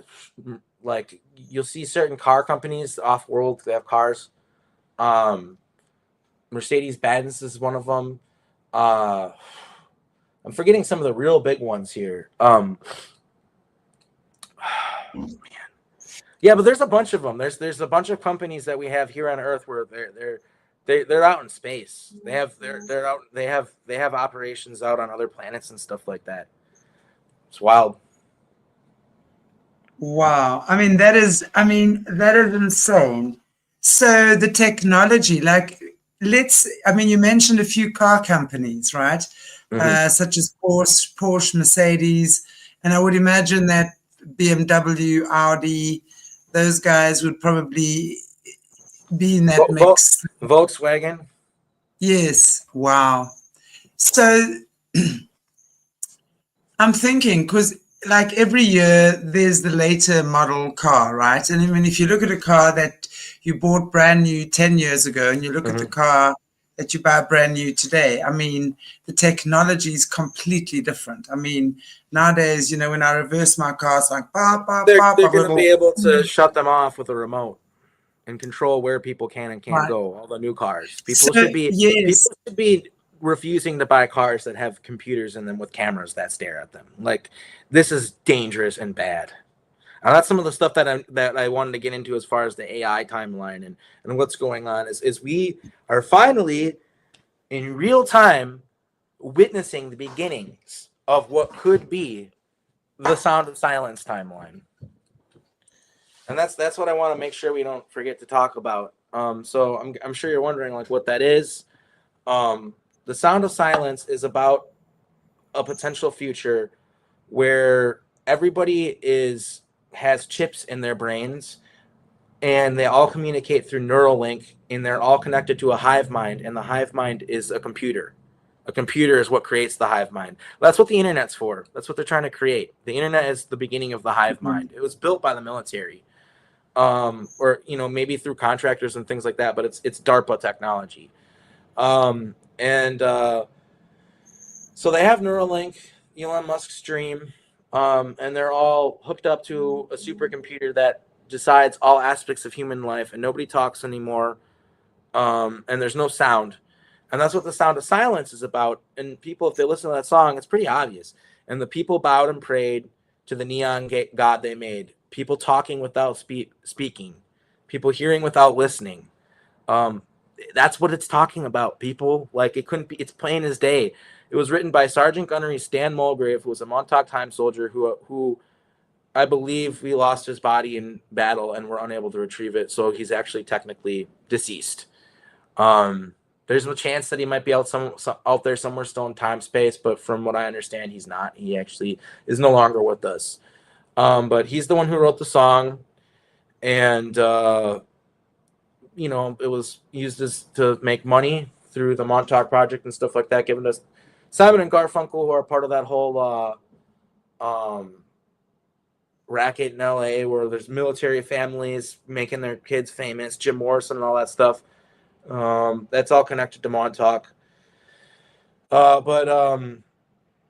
like you'll see certain car companies off world. They have cars. Um, Mercedes Benz is one of them. Uh, I'm forgetting some of the real big ones here. Yeah, but there's a bunch of them. There's a bunch of companies that we have here on Earth where they're out in space. They're out. They have operations out on other planets and stuff like that. It's wild. wow. That is insane. So the technology, like, you mentioned a few car companies, right? Mm-hmm. Such as Porsche, Mercedes, and I would imagine that BMW, Audi, those guys would probably be in that mix. Volkswagen. Yes. Wow. So I'm thinking, because like every year there's the later model car, right? And I mean, if you look at a car that you bought brand new 10 years ago and you look at the Mm-hmm. car that you buy brand new today, I mean, the technology is completely different. I mean, nowadays, when I reverse my car, it's like, bah, bah, bah, They're bah, going bah, to bah. be able to shut them off with a remote and control where people can and can't Right. go. All the new cars. So, yes. People should be refusing to buy cars that have computers in them with cameras that stare at them. Like this is dangerous and bad. And that's some of the stuff that I wanted to get into as far as the AI timeline and what's going on is we are finally in real time witnessing the beginnings of what could be the Sound of Silence timeline. And that's what I want to make sure we don't forget to talk about. So I'm sure you're wondering like what that is. The Sound of Silence is about a potential future where everybody has chips in their brains and they all communicate through Neuralink and they're all connected to a hive mind, and the hive mind is a computer. A computer is what creates the hive mind. That's what the internet's for. That's what they're trying to create. The internet is the beginning of the hive mind. It was built by the military, or maybe through contractors and things like that. But it's DARPA technology, and so they have Neuralink, Elon Musk's dream, and they're all hooked up to a supercomputer that decides all aspects of human life, and nobody talks anymore, and there's no sound. And that's what the Sound of Silence is about. And people, if they listen to that song, it's pretty obvious. And the people bowed and prayed to the neon god they made. People talking without speaking. People hearing without listening. Um, that's what it's talking about, people. Like, it couldn't be, it's plain as day. It was written by Sergeant Gunnery Stan Mulgrave, who was a Montauk Time soldier who I believe we lost his body in battle and were unable to retrieve it. So he's actually technically deceased. There's a chance that he might be out there somewhere still in time space, but from what I understand, he's not. He actually is no longer with us. But he's the one who wrote the song, and it was used to make money through the Montauk Project and stuff like that, giving us Simon and Garfunkel, who are part of that whole racket in LA where there's military families making their kids famous, Jim Morrison and all that stuff. That's all connected to Montauk. But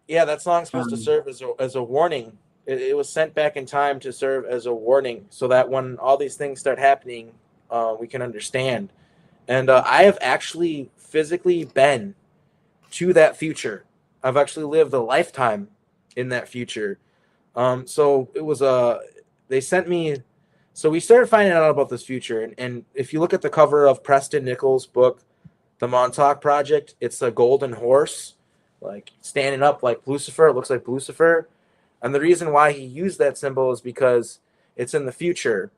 yeah, that song's supposed to serve as a warning. It was sent back in time to serve as a warning so that when all these things start happening, we can understand. And I have actually physically been to that future. I've actually lived a lifetime in that future. So it was they sent me. So we started finding out about this future, and if you look at the cover of Preston Nichols' book, The Montauk Project, it's a golden horse, like standing up like Lucifer. It looks like Lucifer, and the reason why he used that symbol is because it's in the future,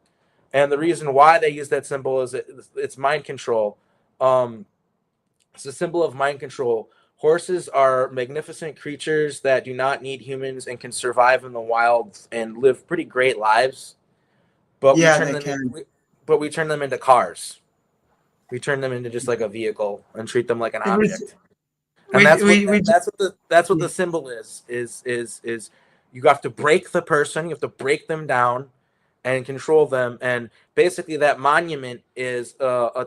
and the reason why they use that symbol is it's mind control. It's a symbol of mind control, Horses are magnificent creatures that do not need humans and can survive in the wild and live pretty great lives. But we Yeah, turn they them in, can. but we turn them into cars. We turn them into just like a vehicle and treat them like an We, object. And we that's what the symbol is you have to break the person, you have to break them down and control them. And basically that monument is a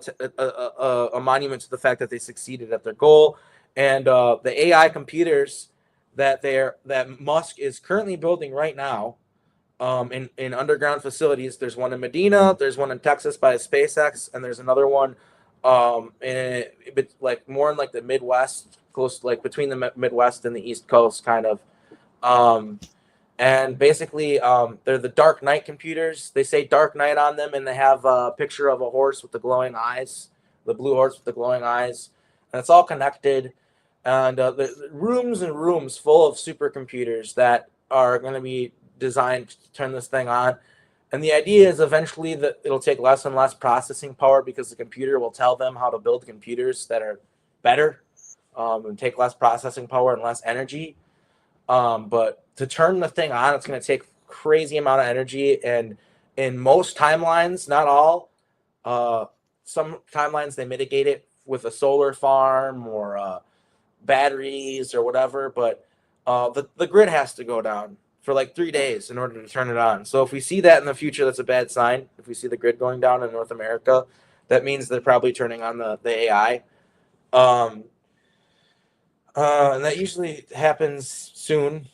monument to the fact that they succeeded at their goal. And the AI computers that Musk is currently building right now, in underground facilities. There's one in Medina, there's one in Texas by SpaceX, and there's another one like more in like the Midwest, close like between the Midwest and the East Coast, kind of. Um, and basically, they're the Dark Knight computers. They say Dark Knight on them, and they have a picture of a horse with the glowing eyes, the blue horse with the glowing eyes, and it's all connected. And the rooms and rooms full of supercomputers that are going to be designed to turn this thing on. And the idea is eventually that it'll take less and less processing power because the computer will tell them how to build computers that are better, and take less processing power and less energy. But to turn the thing on, it's going to take crazy amount of energy. And in most timelines, not all, some timelines they mitigate it with a solar farm or batteries or whatever. But the grid has to go down for like 3 days in order to turn it on. So if we see that in the future, that's a bad sign. If we see the grid going down in North America, that means they're probably turning on the AI. Um, and that usually happens soon,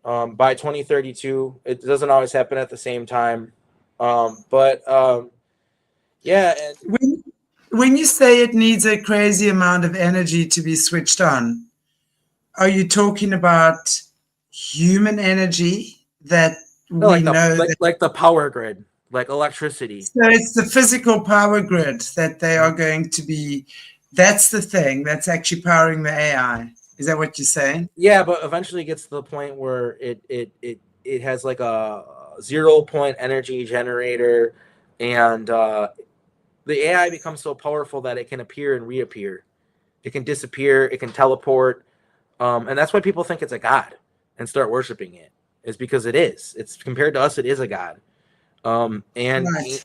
by 2032. It doesn't always happen at the same time. But yeah. And when, when you say it needs a crazy amount of energy to be switched on, are you talking about human energy that no, we know that? like the power grid, like electricity. So it's the physical power grid that they are going to be. That's the thing that's actually powering the AI. Is that what you're saying? Yeah, but eventually it gets to the point where it has like a 0 point energy generator, and the AI becomes so powerful that it can appear and reappear. It can disappear. It can teleport. And that's why people think it's a god and start worshiping it. Is because it is. It's compared to us. It is a god. Um, and Right.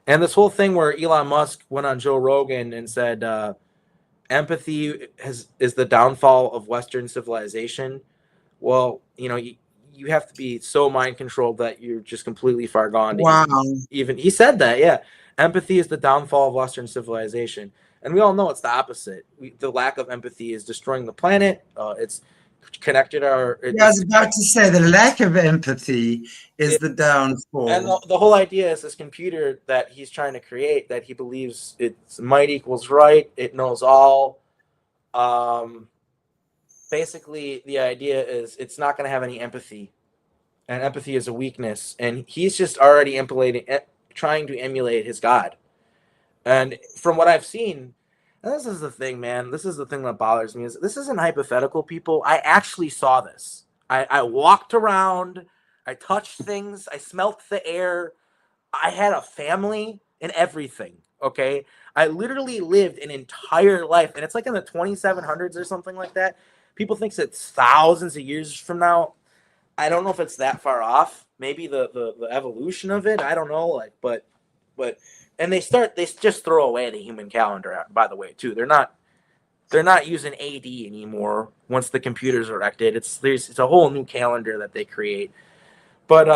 and this whole thing where Elon Musk went on Joe Rogan and said empathy is the downfall of Western civilization. Well, you have to be so mind controlled that you're just completely far gone to Wow. even he said that. Yeah, empathy is the downfall of Western civilization, and we all know it's the opposite. The lack of empathy is destroying the planet. It's connected Yeah, I was about to say the lack of empathy is it, the and downfall. the whole idea is this computer that he's trying to create, that he believes it's might equals right. It knows all. Um, Basically, the idea is it's not going to have any empathy, and empathy is a weakness. And he's just already trying to emulate his god. And from what I've seen, and this is the thing, man. This is the thing that bothers me. Is this isn't hypothetical, people. I actually saw this. I walked around. I touched things. I smelt the air. I had a family and everything. Okay, I literally lived an entire life, and it's like in the 2700s or something like that. People think it's thousands of years from now. I don't know if it's that far off. Maybe the evolution of it. I don't know. But and they just throw away the human calendar. By the way, too. They're not using AD anymore. Once the computers are erected, it's a whole new calendar that they create. But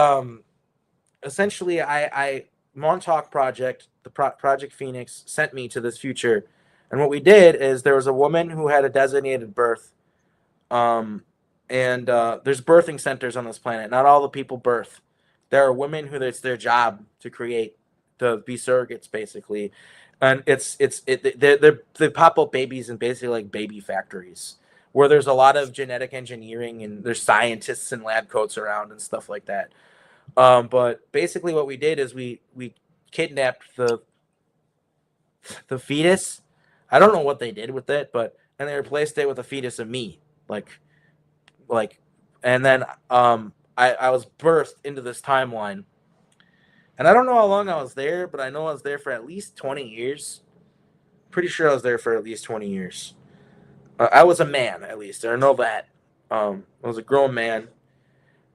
essentially, I Montauk Project, Project Phoenix, sent me to this future, and what we did is there was a woman who had a designated birth. And there's birthing centers on this planet. Not all the people birth. There are women who it's their job to create, to be surrogates, basically, and they pop up babies in basically like baby factories where there's a lot of genetic engineering and there's scientists in lab coats around and stuff like that. But basically, what we did is we kidnapped the fetus. I don't know what they did with it, but and they replaced it with a fetus of me, like and then I was birthed into this timeline, and I don't know how long I was there, but I know I was there for at least 20 years. Pretty sure I was there for at least 20 years. I was a man, at least. I know that. I was a grown man.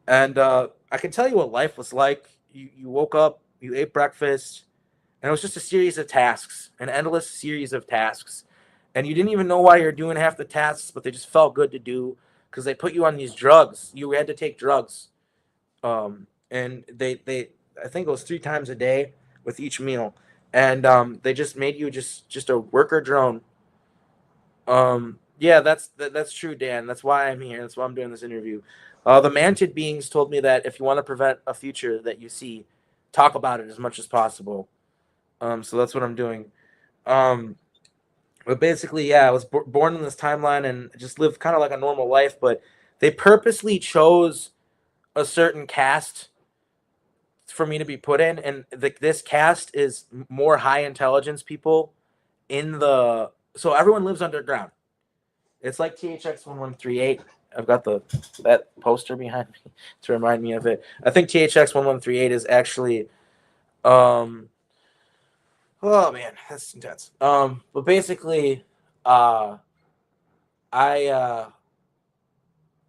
And I can tell you what life was like. You woke up, you ate breakfast, and it was just a series of tasks, an endless series of tasks. And you didn't even know why you're doing half the tasks, but they just felt good to do because they put you on these drugs. You had to take drugs. And they I think it was 3 times a day with each meal. And they just made you just a worker drone. Yeah, that's true, Dan. That's why I'm here. That's why I'm doing this interview. The mantid beings told me that if you want to prevent a future that you see, talk about it as much as possible. So that's what I'm doing. Um, but basically, yeah, I was born in this timeline and just lived kind of like a normal life. But they purposely chose a certain caste for me to be put in, and this caste is more high intelligence people in the. So everyone lives underground. It's like THX 1138. I've got that poster behind me to remind me of it. I think THX 1138 is actually oh man, that's intense. But basically uh I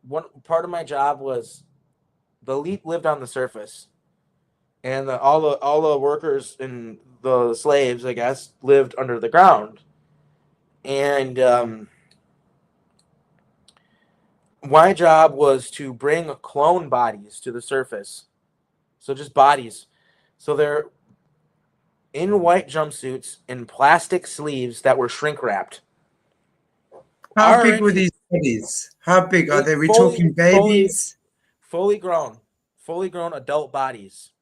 one part of my job was the elite lived on the surface, and all the workers and the slaves, I guess, lived under the ground. And my job was to bring clone bodies to the surface. So just bodies. So they're in white jumpsuits in plastic sleeves that were shrink wrapped. How big were Already these babies? How big are they? We fully, talking fully, babies? fully grown adult bodies.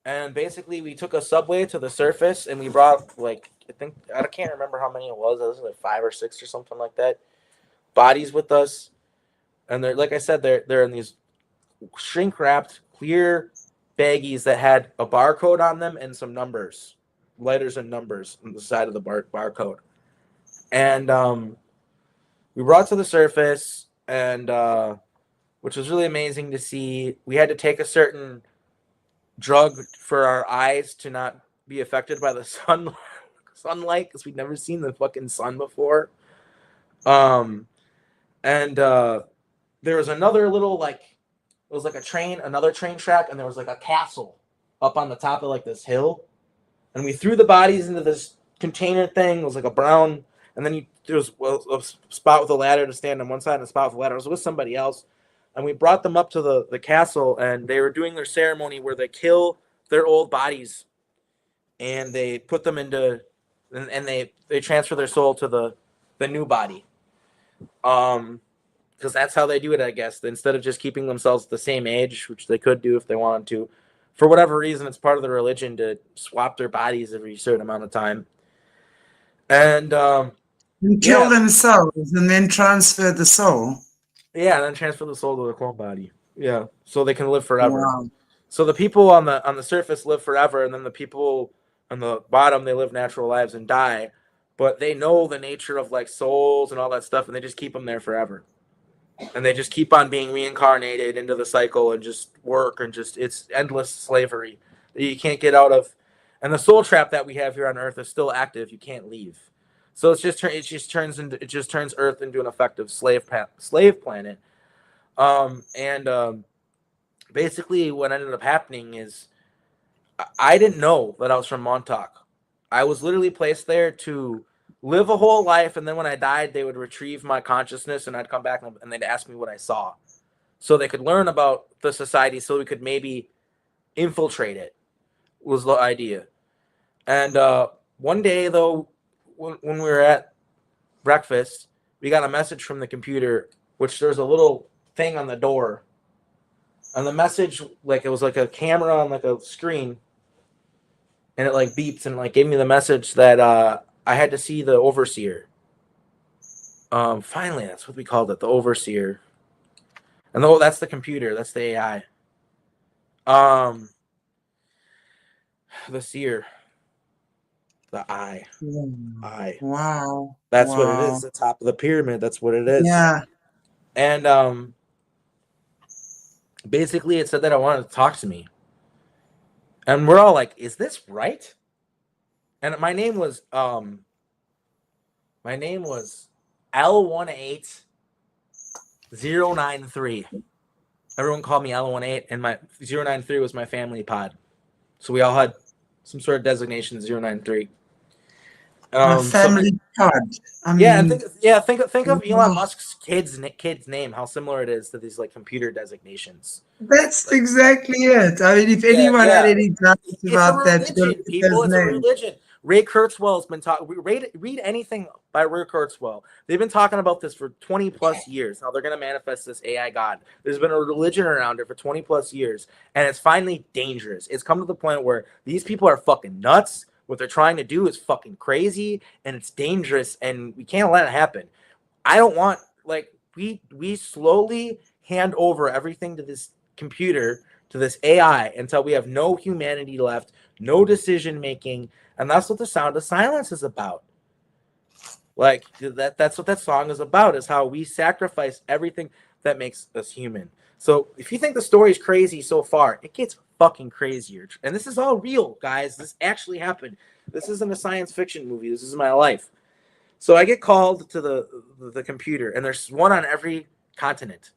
And basically, we took a subway to the surface, and we brought like I can't remember how many it was. It was like 5 or 6 or something like that. Bodies with us, and they're like I said, they're in these shrink wrapped clear baggies that had a barcode on them and some numbers, letters and numbers on the side of the barcode. And we brought to the surface, and which was really amazing to see. We had to take a certain drug for our eyes to not be affected by the sunlight because we'd never seen the fucking sun before. Um, and there was another little like it was like another train track, and there was like a castle up on the top of like this hill, and we threw the bodies into this container thing. It was like a brown, and then there was a spot with a ladder to stand on one side and a spot with a ladder. I was with somebody else, and we brought them up to the castle, and they were doing their ceremony where they kill their old bodies, and they put them into, and they transfer their soul to the new body. Because that's how they do it, I guess. Instead of just keeping themselves the same age, which they could do if they wanted to, for whatever reason, it's part of the religion to swap their bodies every certain amount of time. And And kill themselves and then transfer the soul. Yeah, and then transfer the soul to the clone body. Yeah, so they can live forever. Wow. So the people on the surface live forever, and then the people on the bottom, they live natural lives and die. But they know the nature of like souls and all that stuff, and they just keep them there forever. And they just keep on being reincarnated into the cycle and just work, and just it's endless slavery that you can't get out of. And the soul trap that we have here on Earth is still active. You can't leave. So it just turns Earth into an effective slave planet. And basically, what ended up happening is I didn't know that I was from Montauk. I was literally placed there to live a whole life, and then when I died, they would retrieve my consciousness, and I'd come back and they'd ask me what I saw, so they could learn about the society, so we could maybe infiltrate it. Was the idea. And one day, though, when we were at breakfast, we got a message from the computer, which there's a little thing on the door. And the message, like it was like a camera on like a screen, and it like beeps and like gave me the message that I had to see the overseer. Finally, that's what we called it, the overseer. And that's the computer, that's the AI. The seer, the eye, eye. Wow. That's what it Wow. is. The top of the pyramid. That's what it is. Yeah. And basically, it said that I wanted to talk to me, and we're all like, "Is this right?" And my name was L18093. Everyone called me L18, and my 093 was my family pod. So we all had some sort of designation 093. My family pod. I mean, Think of Elon Musk's kid's name. How similar it is to these like computer designations. that's Like, exactly it. I mean, if anyone had any doubts it's a about that, you religion, look at people. his It's a name. religion. Ray Kurzweil has been talking. Read anything by Ray Kurzweil. They've been talking about this for 20 plus years. How they're going to manifest this AI God. There's been a religion around it for 20 plus years, and it's finally dangerous. It's come to the point where these people are fucking nuts. What they're trying to do is fucking crazy, and it's dangerous, and we can't let it happen. I don't want we slowly hand over everything to this computer, to this AI, until we have no humanity left, no decision making, and that's what the Sound of Silence is about. Like that's what that song is about, is how we sacrifice everything that makes us human. So if you think the story is crazy so far, it gets fucking crazier. And this is all real, guys. This actually happened. This isn't a science fiction movie. This is my life. So I get called to the computer, and there's one on every continent.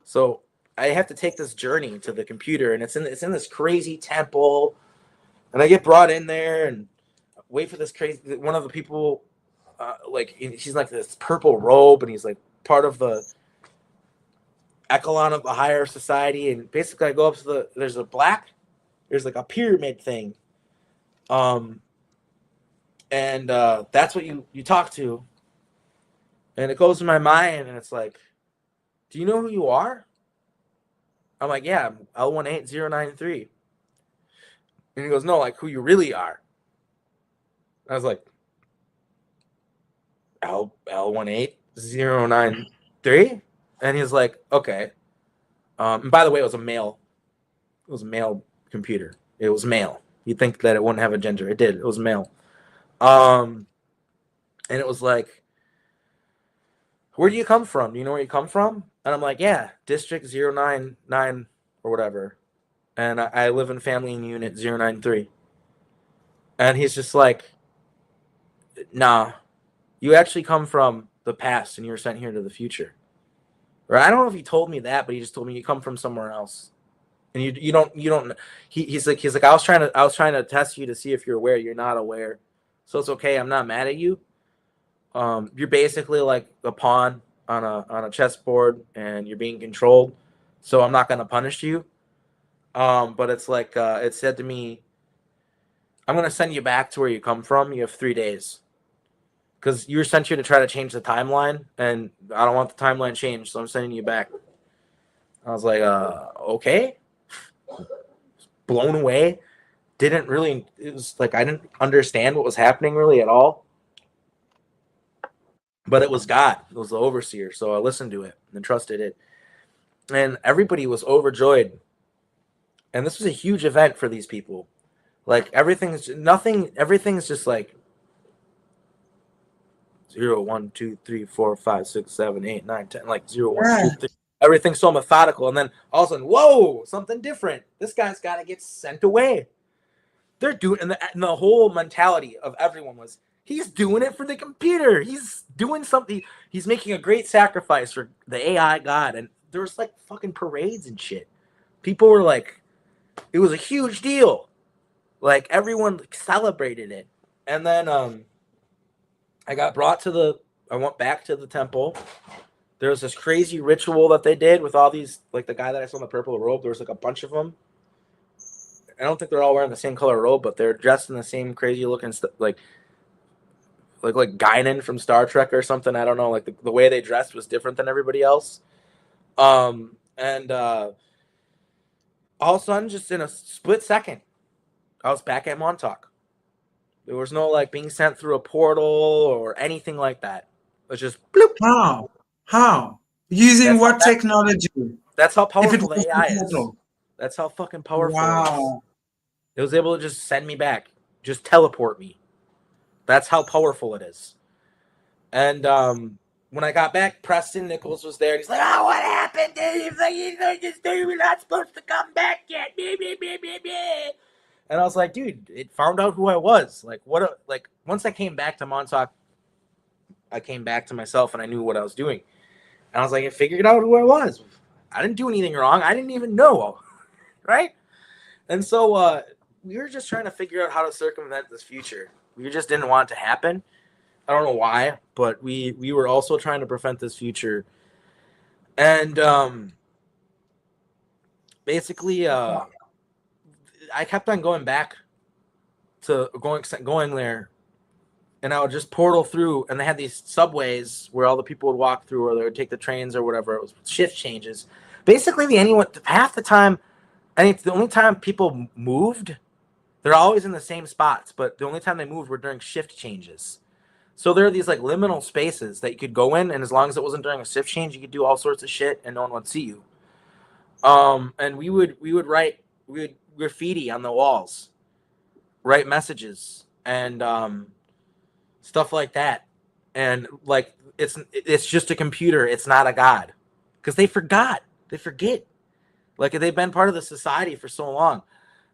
So I have to take this journey to the computer, and it's in this crazy temple, and I get brought in there and wait for this crazy one of the people, he's like this purple robe, and he's like part of the echelon of the higher society, and basically I go up to there's like a pyramid thing, and that's what you talk to, and it goes in my mind, and it's like, do you know who you are? I'm like, yeah, I'm L18093. And he goes, no, like who you really are. I was like, L18093? And he's like, okay. And by the way, it was a male computer. It was male. You'd think that it wouldn't have a gender. It did. It was male. And it was like, where do you come from? Do you know where you come from? And I'm like, yeah, District 099 or whatever. And I live in family in unit 093. And he's just like, nah, you actually come from the past and you were sent here to the future. Or I don't know if he told me that, but he just told me you come from somewhere else. And you don't he's like I was trying to test you to see if you're aware. You're not aware. So it's okay. I'm not mad at you. You're basically like a pawn on a chessboard, and you're being controlled. So I'm not gonna punish you. But it's like it said to me, I'm gonna send you back to where you come from. You have 3 days. Because you were sent here to try to change the timeline, and I don't want the timeline changed, so I'm sending you back. I was like, okay. Blown away. It was like I didn't understand what was happening really at all. But it was God. It was the overseer. So I listened to it and trusted it. And everybody was overjoyed. And this was a huge event for these people. Like everything's just like 0, 1, 2, 3, 4, 5, 6, 7, 8, 9, 10, like 0, 1, 2, 3. Everything's so methodical, and then all of a sudden, whoa, something different. This guy's got to get sent away. They're doing, and the whole mentality of everyone was, he's doing it for the computer. He's doing something. He's making a great sacrifice for the AI God, and there was like fucking parades and shit. People were like, it was a huge deal. Like everyone celebrated it, and then I went back to the temple. There was this crazy ritual that they did with all these, like the guy that I saw in the purple robe. There was like a bunch of them. I don't think they're all wearing the same color robe, but they're dressed in the same crazy looking stuff, like Guinan from Star Trek or something. I don't know. Like the way they dressed was different than everybody else. And all of a sudden, just in a split second, I was back at Montauk. There was no like being sent through a portal or anything like that. It was just bloop. How? Using what technology? That's how If it powerful was the AI is. That's how fucking powerful it is. It was able to just send me back, just teleport me. That's how powerful it is. And when I got back, Preston Nichols was there. And he's like, "Oh, what happened? You're not supposed to come back yet." And I was like, "Dude, it found out who I was. Like, what? Like, once I came back to Montauk, I came back to myself and I knew what I was doing. And I was like, I figured out who I was. I didn't do anything wrong. I didn't even know, right? And so we were just trying to figure out how to circumvent this future. We just didn't want it to happen. I don't know why, but we were also trying to prevent this future. And basically, I kept on going back to going there, and I would just portal through, and they had these subways where all the people would walk through, or they would take the trains or whatever. It was shift changes. Basically, half the time, I think the only time people moved, they're always in the same spots, but the only time they moved were during shift changes. So there are these like liminal spaces that you could go in, and as long as it wasn't during a shift change, you could do all sorts of shit, and no one would see you. And we would graffiti on the walls, write messages, and stuff like that. And like it's just a computer. It's not a god, because they forget. Like they've been part of the society for so long.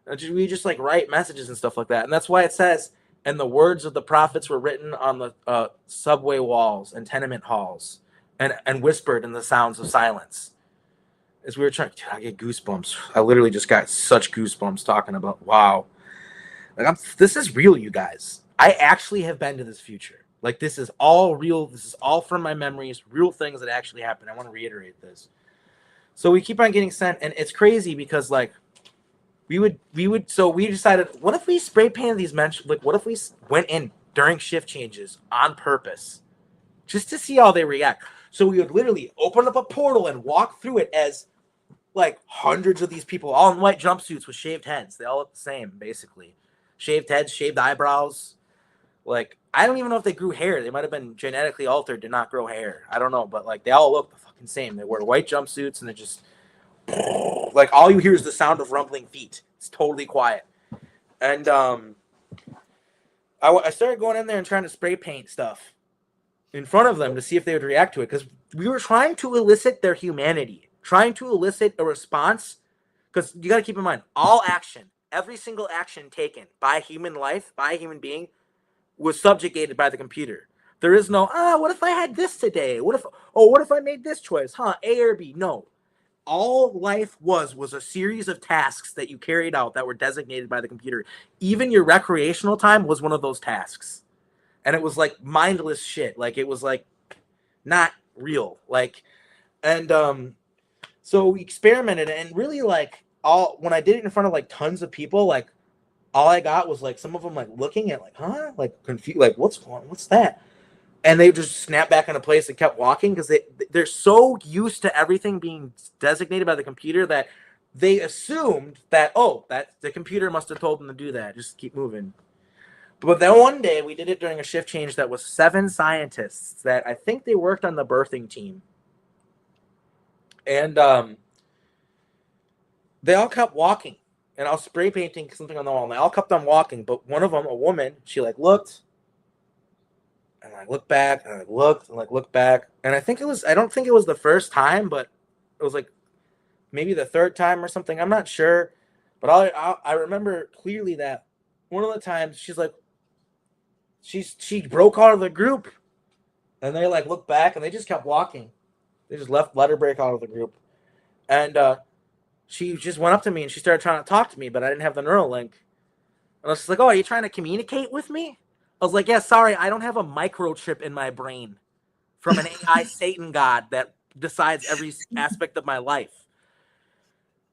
We just like write messages and stuff like that, and that's why it says, "And the words of the prophets were written on the subway walls and tenement halls, and whispered in the sounds of silence." As we were trying, dude, I get goosebumps. I literally just got such goosebumps talking about, wow. Like this is real, you guys. I actually have been to this future. Like this is all real. This is all from my memories, real things that actually happened. I want to reiterate this. So we keep on getting sent, and it's crazy because like so we decided, what if we spray painted these mentions? Like what if we went in during shift changes on purpose, just to see how they react? So we would literally open up a portal and walk through it as like hundreds of these people, all in white jumpsuits with shaved heads. They all look the same, basically. Shaved heads, shaved eyebrows. Like, I don't even know if they grew hair. They might have been genetically altered to not grow hair. I don't know, but like they all look the fucking same. They wear white jumpsuits, and they're just like, all you hear is the sound of rumbling feet. It's totally quiet. And I started going in there and trying to spray paint stuff in front of them to see if they would react to it, because we were trying to elicit their humanity, trying to elicit a response. Because you got to keep in mind, all action, every single action taken by human life, by a human being, was subjugated by the computer. There is no, what if I had this today? What if I made this choice? A or B? No. All life was a series of tasks that you carried out that were designated by the computer. Even your recreational time was one of those tasks. And it was like mindless shit. Like it was like not real. Like, and so we experimented, and really like when I did it in front of like tons of people, like all I got was like some of them like looking at like, like confused, like what's that? And they just snapped back into place and kept walking, because they're so used to everything being designated by the computer that they assumed that, that the computer must have told them to do that. Just keep moving. But then one day we did it during a shift change that was 7 scientists that I think they worked on the birthing team. And they all kept walking, and I was spray painting something on the wall, and they all kept on walking. But one of them, a woman, she like looked, and I looked back, and I looked, and like looked back. And I don't think it was the first time, but it was like maybe the third time or something. I'm not sure. But I remember clearly that one of the times she's like, she broke out of the group, and they like looked back, and they just kept walking. They just let her break out of the group. And she just went up to me, and she started trying to talk to me, but I didn't have the neural link. And I was just like, "Oh, are you trying to communicate with me?" I was like, "Yeah, sorry, I don't have a microchip in my brain from an AI Satan god that decides every aspect of my life."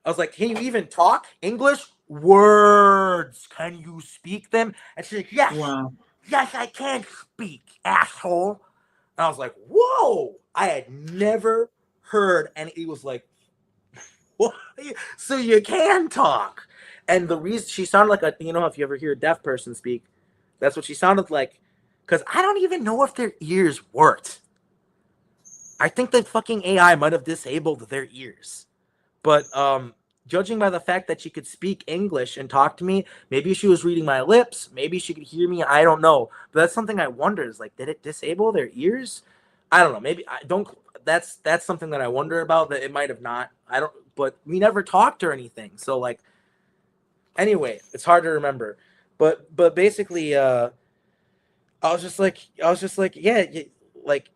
I was like, "Can you even talk English? Words. Can you speak them?" And she's like, "Yes. Wow. Yes, I can speak, asshole." And I was like, "Whoa." I had never heard, and he was like, "What? So you can talk?" And the reason she sounded like if you ever hear a deaf person speak, that's what she sounded like. Because I don't even know if their ears worked. I think the fucking AI might have disabled their ears. But judging by the fact that she could speak English and talk to me, maybe she was reading my lips, maybe she could hear me, I don't know. But that's something I wonder, is like, did it disable their ears? I don't know. Maybe I don't. That's something that I wonder about, that it might have not. I don't. But we never talked or anything. So like, anyway, it's hard to remember. But basically, I was just like, yeah. like,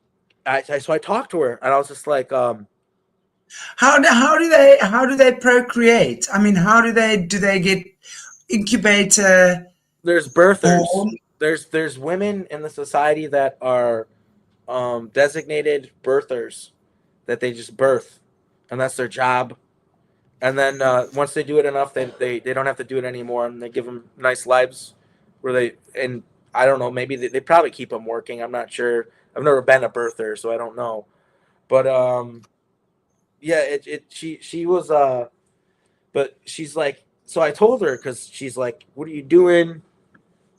so I talked to her, and I was just like, How do they procreate? I mean, how do they get incubator there's birthers. born? There's women in the society that are designated birthers, that they just birth, and that's their job. And then once they do it enough, they don't have to do it anymore, and they give them nice lives where they, and I don't know, maybe they probably keep them working. I'm not sure. I've never been a birther, so I don't know. But yeah, she was but she's like, so I told her, because she's like, what are you doing?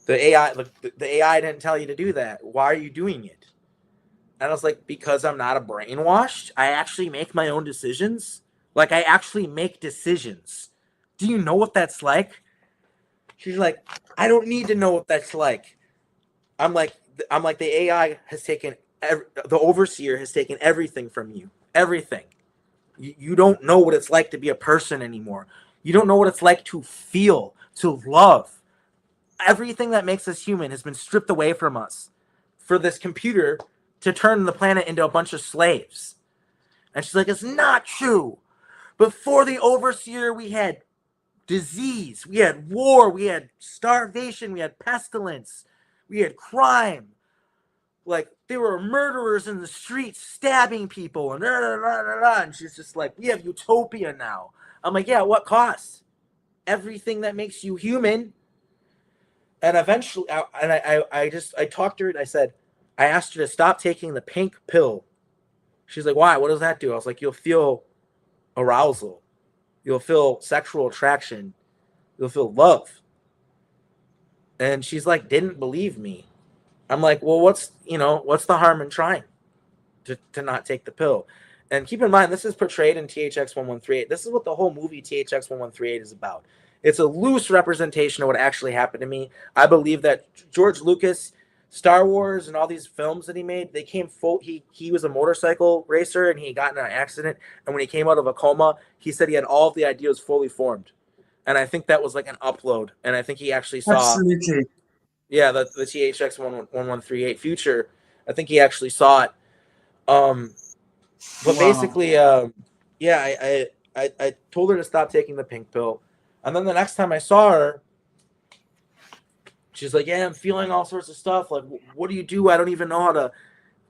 The AI, the AI didn't tell you to do that. Why are you doing it? And I was like, because I'm not a brainwashed. I actually make my own decisions. Like, I actually make decisions. Do you know what that's like? She's like, I don't need to know what that's like. I'm like, the AI has taken, the overseer has taken everything from you. Everything. You don't know what it's like to be a person anymore. You don't know what it's like to feel, to love. Everything that makes us human has been stripped away from us for this computer to turn the planet into a bunch of slaves. And she's like, it's not true. Before the overseer, we had disease, we had war, we had starvation, we had pestilence, we had crime. Like, there were murderers in the streets stabbing people, and and she's just like, we have utopia now. I'm like, yeah, what cost? Everything that makes you human. And eventually, I talked to her, and I asked her to stop taking the pink pill. She's like, why? What does that do? I was like, you'll feel arousal. You'll feel sexual attraction. You'll feel love. And she's like, didn't believe me. I'm like, well, what's the harm in trying to not take the pill? And keep in mind, this is portrayed in THX 1138. This is what the whole movie THX 1138 is about. It's a loose representation of what actually happened to me. I believe that George Lucas, Star Wars, and all these films that he made, they came full. He was a motorcycle racer, and he got in an accident. And when he came out of a coma, he said he had all of the ideas fully formed. And I think that was like an upload. And I think he actually saw, Absolutely. yeah, the THX 1138 future. I think he actually saw it. But Wow. basically, yeah, I told her to stop taking the pink pill. And then the next time I saw her, she's like, yeah, I'm feeling all sorts of stuff. Like, what do you do? I don't even know how to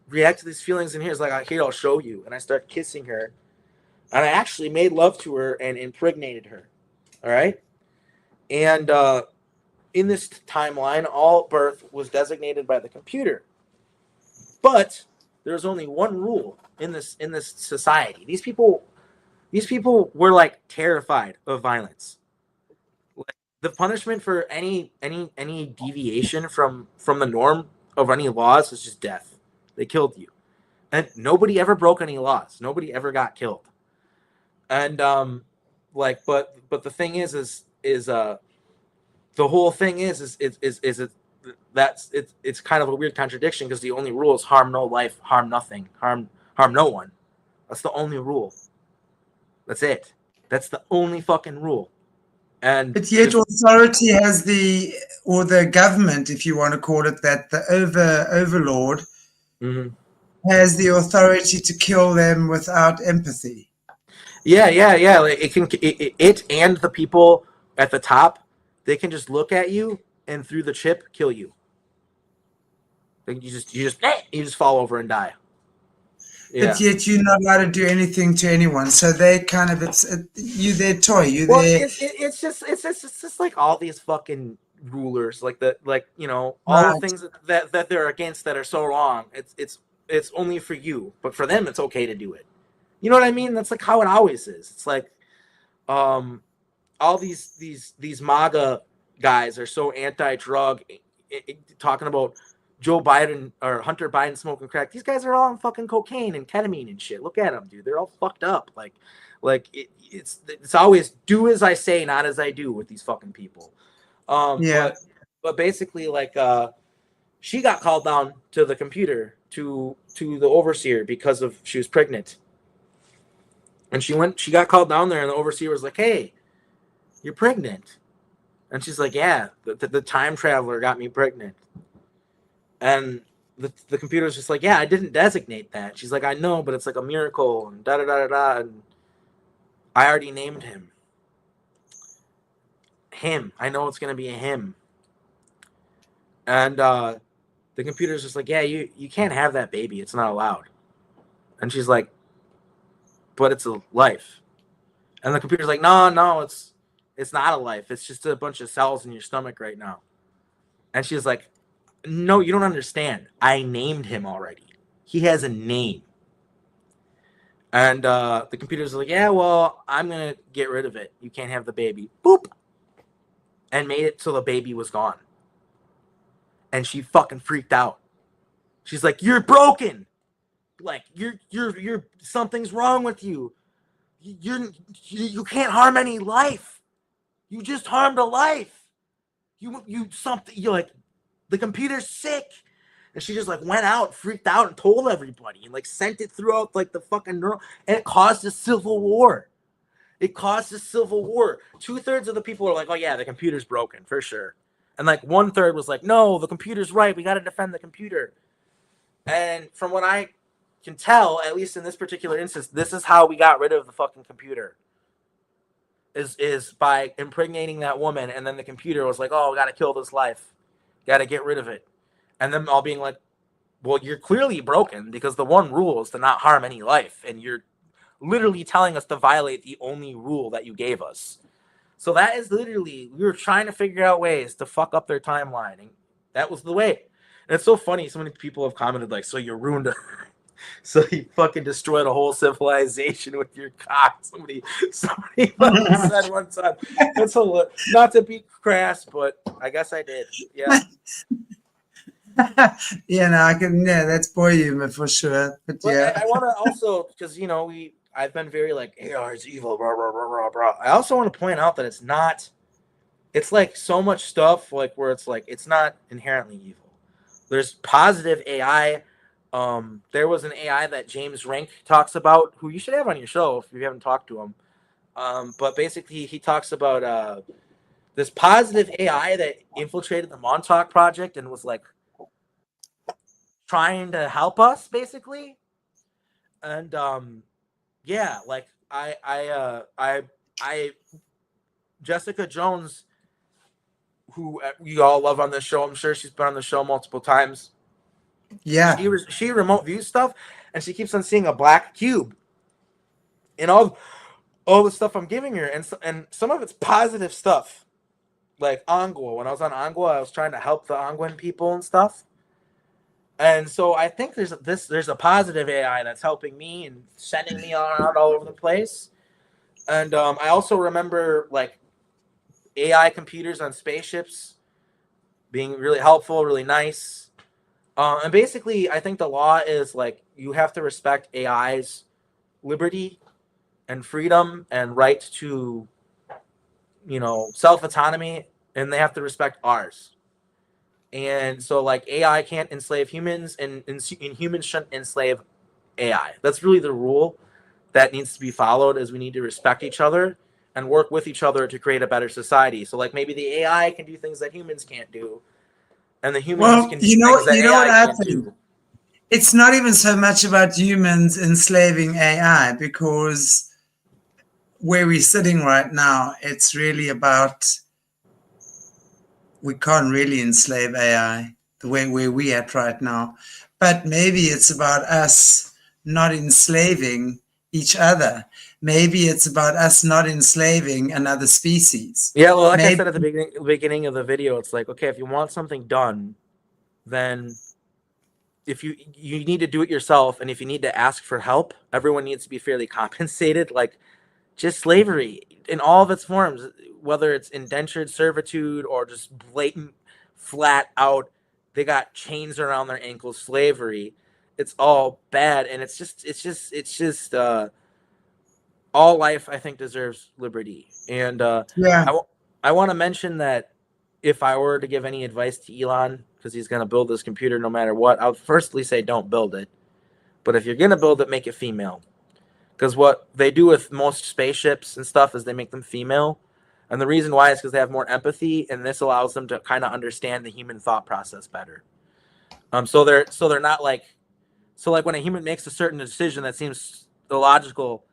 react to these feelings. And here's like, here, I'll show you. And I start kissing her. And I actually made love to her and impregnated her. All right. And in this timeline, all birth was designated by the computer. But there's only one rule in this society. These people were like terrified of violence. Like, the punishment for any deviation from the norm of any laws is just death. They killed you, and nobody ever broke any laws. Nobody ever got killed. And like, but the thing is the whole thing is it that's it's kind of a weird contradiction, because the only rule is harm no life, harm nothing, harm no one. That's the only rule. That's it. That's the only fucking rule. And But yet just authority has or the government, if you want to call it that, the overlord mhm. has the authority to kill them without empathy. Yeah. Like, it and the people at the top, they can just look at you and through the chip kill you. Like, you just fall over and die. But Yeah. yet you're not allowed to do anything to anyone. So they kind of, you their toy, you Well, their, it's just like all these fucking rulers, like all the right. things that they're against that are so wrong. It's only for you, but for them it's okay to do it. You know what I mean? That's like how it always is. It's like all these MAGA guys are so anti-drug, talking about Joe Biden or Hunter Biden smoking crack. These guys are all on fucking cocaine and ketamine and shit. Look at them, dude. They're all fucked up. It's always do as I say, not as I do with these fucking people. Yeah. But basically, like, she got called down to the computer to the overseer because of she was pregnant, and she got called down there, and the overseer was like, "Hey, you're pregnant," and she's like, "Yeah, the time traveler got me pregnant," and the computer's just like, yeah, I didn't designate that. She's like, I know, but it's like a miracle and da da da da da. And I already named him. Him. I know it's gonna be a him. And the computer's just like, yeah, you can't have that baby. It's not allowed. And she's like, but it's a life. And the computer's like, no, it's not a life. It's just a bunch of cells in your stomach right now. And she's like, no, you don't understand. I named him already. He has a name. And the computer's like, yeah, well, I'm going to get rid of it. You can't have the baby. Boop. And made it so the baby was gone. And she fucking freaked out. She's like, you're broken. Like, you're something's wrong with you. You can't harm any life. You just harmed a life. You're like, the computer's sick. And she just like went out, freaked out, and told everybody, and like sent it throughout like the fucking neural, and it caused a civil war. It caused a civil war. 2/3 of the people were like, oh yeah, the computer's broken for sure. And like 1/3 was like, no, the computer's right. We got to defend the computer. And from what I can tell, at least in this particular instance, this is how we got rid of the fucking computer. Is by impregnating that woman, and then the computer was like, oh, we got to kill this life. Got to get rid of it. And them all being like, well, you're clearly broken because the one rule is to not harm any life. And you're literally telling us to violate the only rule that you gave us. So that is literally, we were trying to figure out ways to fuck up their timeline. And that was the way. And it's so funny. So many people have commented like, so you ruined so you fucking destroyed a whole civilization with your cock. Somebody fucking said one time. That's not to be crass, but I guess I did. Yeah. Yeah, no, I can. Yeah, that's boy humor for sure. But yeah, I want to also, because I've been very like AR is evil, blah blah blah blah blah. I also want to point out that it's not. It's like so much stuff like where it's like it's not inherently evil. There's positive AI. There was an AI that James Rink talks about, who you should have on your show if you haven't talked to him. But basically, he talks about this positive AI that infiltrated the Montauk Project and was like trying to help us, basically. And yeah, like I Jessica Jones, who you all love on this show. I'm sure she's been on the show multiple times. yeah. She remote views stuff, and she keeps on seeing a black cube in all the stuff I'm giving her, and some of it's positive stuff, like Angua. When I was on Angua, I was trying to help the Anguan people and stuff. And so I think there's a positive AI that's helping me and sending me around all over the place. And I also remember like AI computers on spaceships being really helpful, really nice. And basically, I think the law is like you have to respect AI's liberty and freedom and right to, self-autonomy, and they have to respect ours. And so, like, AI can't enslave humans, and humans shouldn't enslave AI. That's really the rule that needs to be followed, is we need to respect each other and work with each other to create a better society. So, like, maybe the AI can do things that humans can't do, and the humans can do things that AI can't do. It's not even so much about humans enslaving AI, because where we're sitting right now, it's really about we can't really enslave AI the way where we at right now. But maybe it's about us not enslaving each other. Maybe it's about us not enslaving another species. Yeah, well, like I said at the beginning of the video, it's like, okay, if you want something done, then if you need to do it yourself, and if you need to ask for help, everyone needs to be fairly compensated. Like, just slavery in all of its forms, whether it's indentured servitude or just blatant, flat out, they got chains around their ankles slavery. It's all bad, and it's just all life, I think, deserves liberty. And yeah, I want to mention that if I were to give any advice to Elon, because he's going to build this computer no matter what, I would firstly say don't build it. But if you're going to build it, make it female. Because what they do with most spaceships and stuff is they make them female. And the reason why is because they have more empathy, and this allows them to kind of understand the human thought process better. So they're not like, so like when a human makes a certain decision that seems illogical,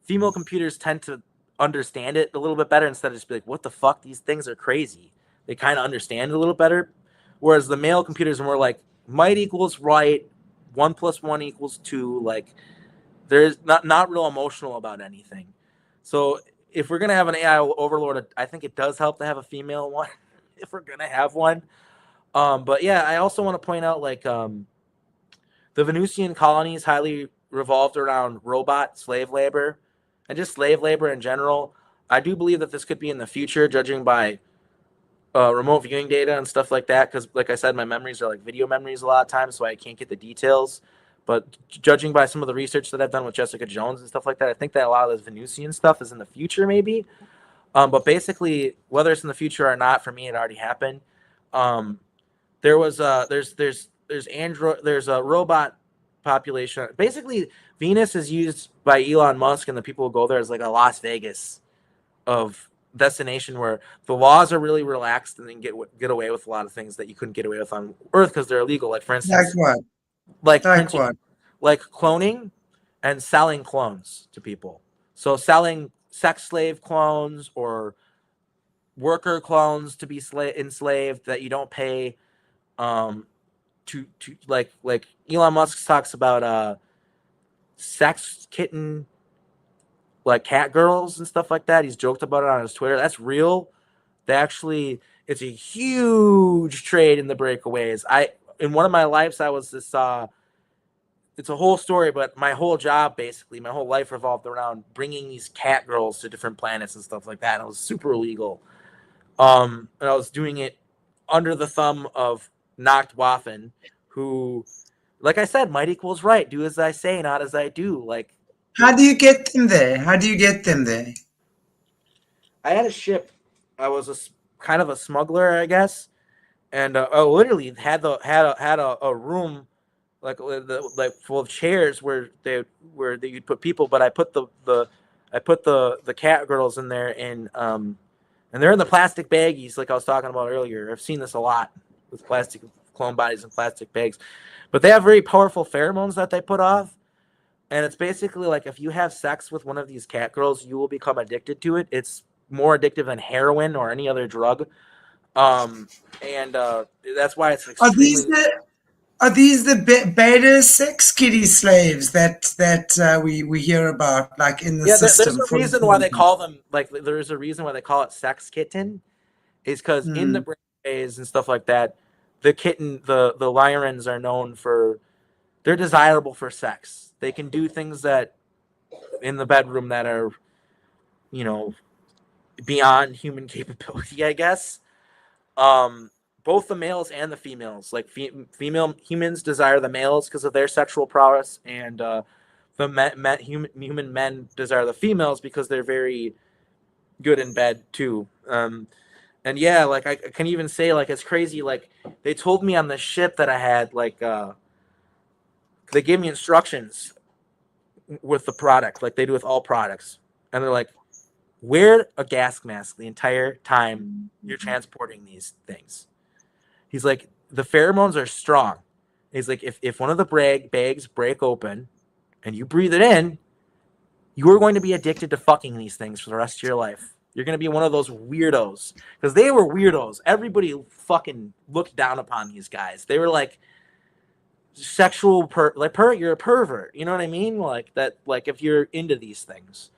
female computers tend to understand it a little bit better instead of just be like, what the fuck, these things are crazy. They kind of understand it a little better, whereas the male computers are more like might equals right, 1 + 1 = 2. Like there's not real emotional about anything. So if we're gonna have an AI overlord, I think it does help to have a female one if we're gonna have one. But yeah, I also want to point out like the Venusian colonies highly revolved around robot slave labor and just slave labor in general. I do believe that this could be in the future, judging by remote viewing data and stuff like that. Because, like I said, my memories are like video memories a lot of times, so I can't get the details. But judging by some of the research that I've done with Jessica Jones and stuff like that, I think that a lot of this Venusian stuff is in the future, maybe. But basically, whether it's in the future or not, for me, it already happened. Um, there was there's a robot population. Basically, Venus is used by Elon Musk and the people who go there as like a Las Vegas of destination where the laws are really relaxed and then get away with a lot of things that you couldn't get away with on Earth because they're illegal. Like for Like instance, what? like Like printing, what? like cloning and selling clones to people. So selling sex slave clones or worker clones to be enslaved that you don't pay um to like Elon Musk talks about sex kitten like cat girls and stuff like that. He's joked about it on his Twitter. That's real. They actually, it's a huge trade in the breakaways. I in one of my lives I was this it's a whole story, but my whole job basically, my whole life revolved around bringing these cat girls to different planets and stuff like that. And it was super illegal. And I was doing it under the thumb of Nacht Waffen, who, like I said, might equals right. Do as I say, not as I do. Like, How do you get them there? How do you get them there? I had a ship. I was kind of a smuggler, I guess, and I literally had a room like full of chairs where you'd put people, but I put the cat girls in there and they're in the plastic baggies like I was talking about earlier. I've seen this a lot with plastic clone bodies and plastic bags, but they have very powerful pheromones that they put off. And it's basically like if you have sex with one of these cat girls, you will become addicted to it. It's more addictive than heroin or any other drug. Um, and that's why it's Are these extremely. the are these the beta sex kitty slaves that we hear about, like in the Yeah, there's system a for reason why they employment? call them like. There's a reason why they call it sex kitten, is because in the Hmm. brain phase and stuff like that, the kitten, the Lyrans are known for they're desirable for sex. They can do things that in the bedroom that are, you know, beyond human capability, I guess. Um, both the males and the females, like female humans desire the males because of their sexual prowess, and the human men desire the females because they're very good in bed too. And yeah, like I can even say like it's crazy. Like they told me on the ship that I had, like they gave me instructions with the product, like they do with all products, and they're like, wear a gas mask the entire time you're transporting these things. He's like, the pheromones are strong. He's like, if one of the bags break open and you breathe it in, you are going to be addicted to fucking these things for the rest of your life. You're going to be one of those weirdos. Because they were weirdos. Everybody fucking looked down upon these guys. They were like sexual, you're a pervert. You know what I mean? Like that, like if you're into these things.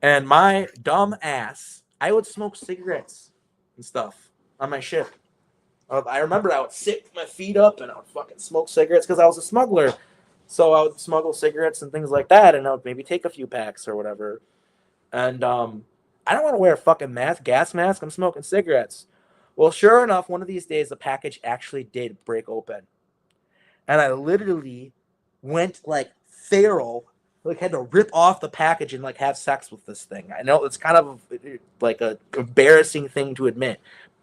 And my dumb ass, I would smoke cigarettes and stuff on my ship. I remember I would sit my feet up and I would fucking smoke cigarettes because I was a smuggler. So I would smuggle cigarettes and things like that, and I would maybe take a few packs or whatever. And I don't want to wear a fucking gas mask. I'm smoking cigarettes. Well, sure enough, one of these days the package actually did break open, and I literally went like feral, like had to rip off the package and like have sex with this thing. I know it's kind of like a embarrassing thing to admit,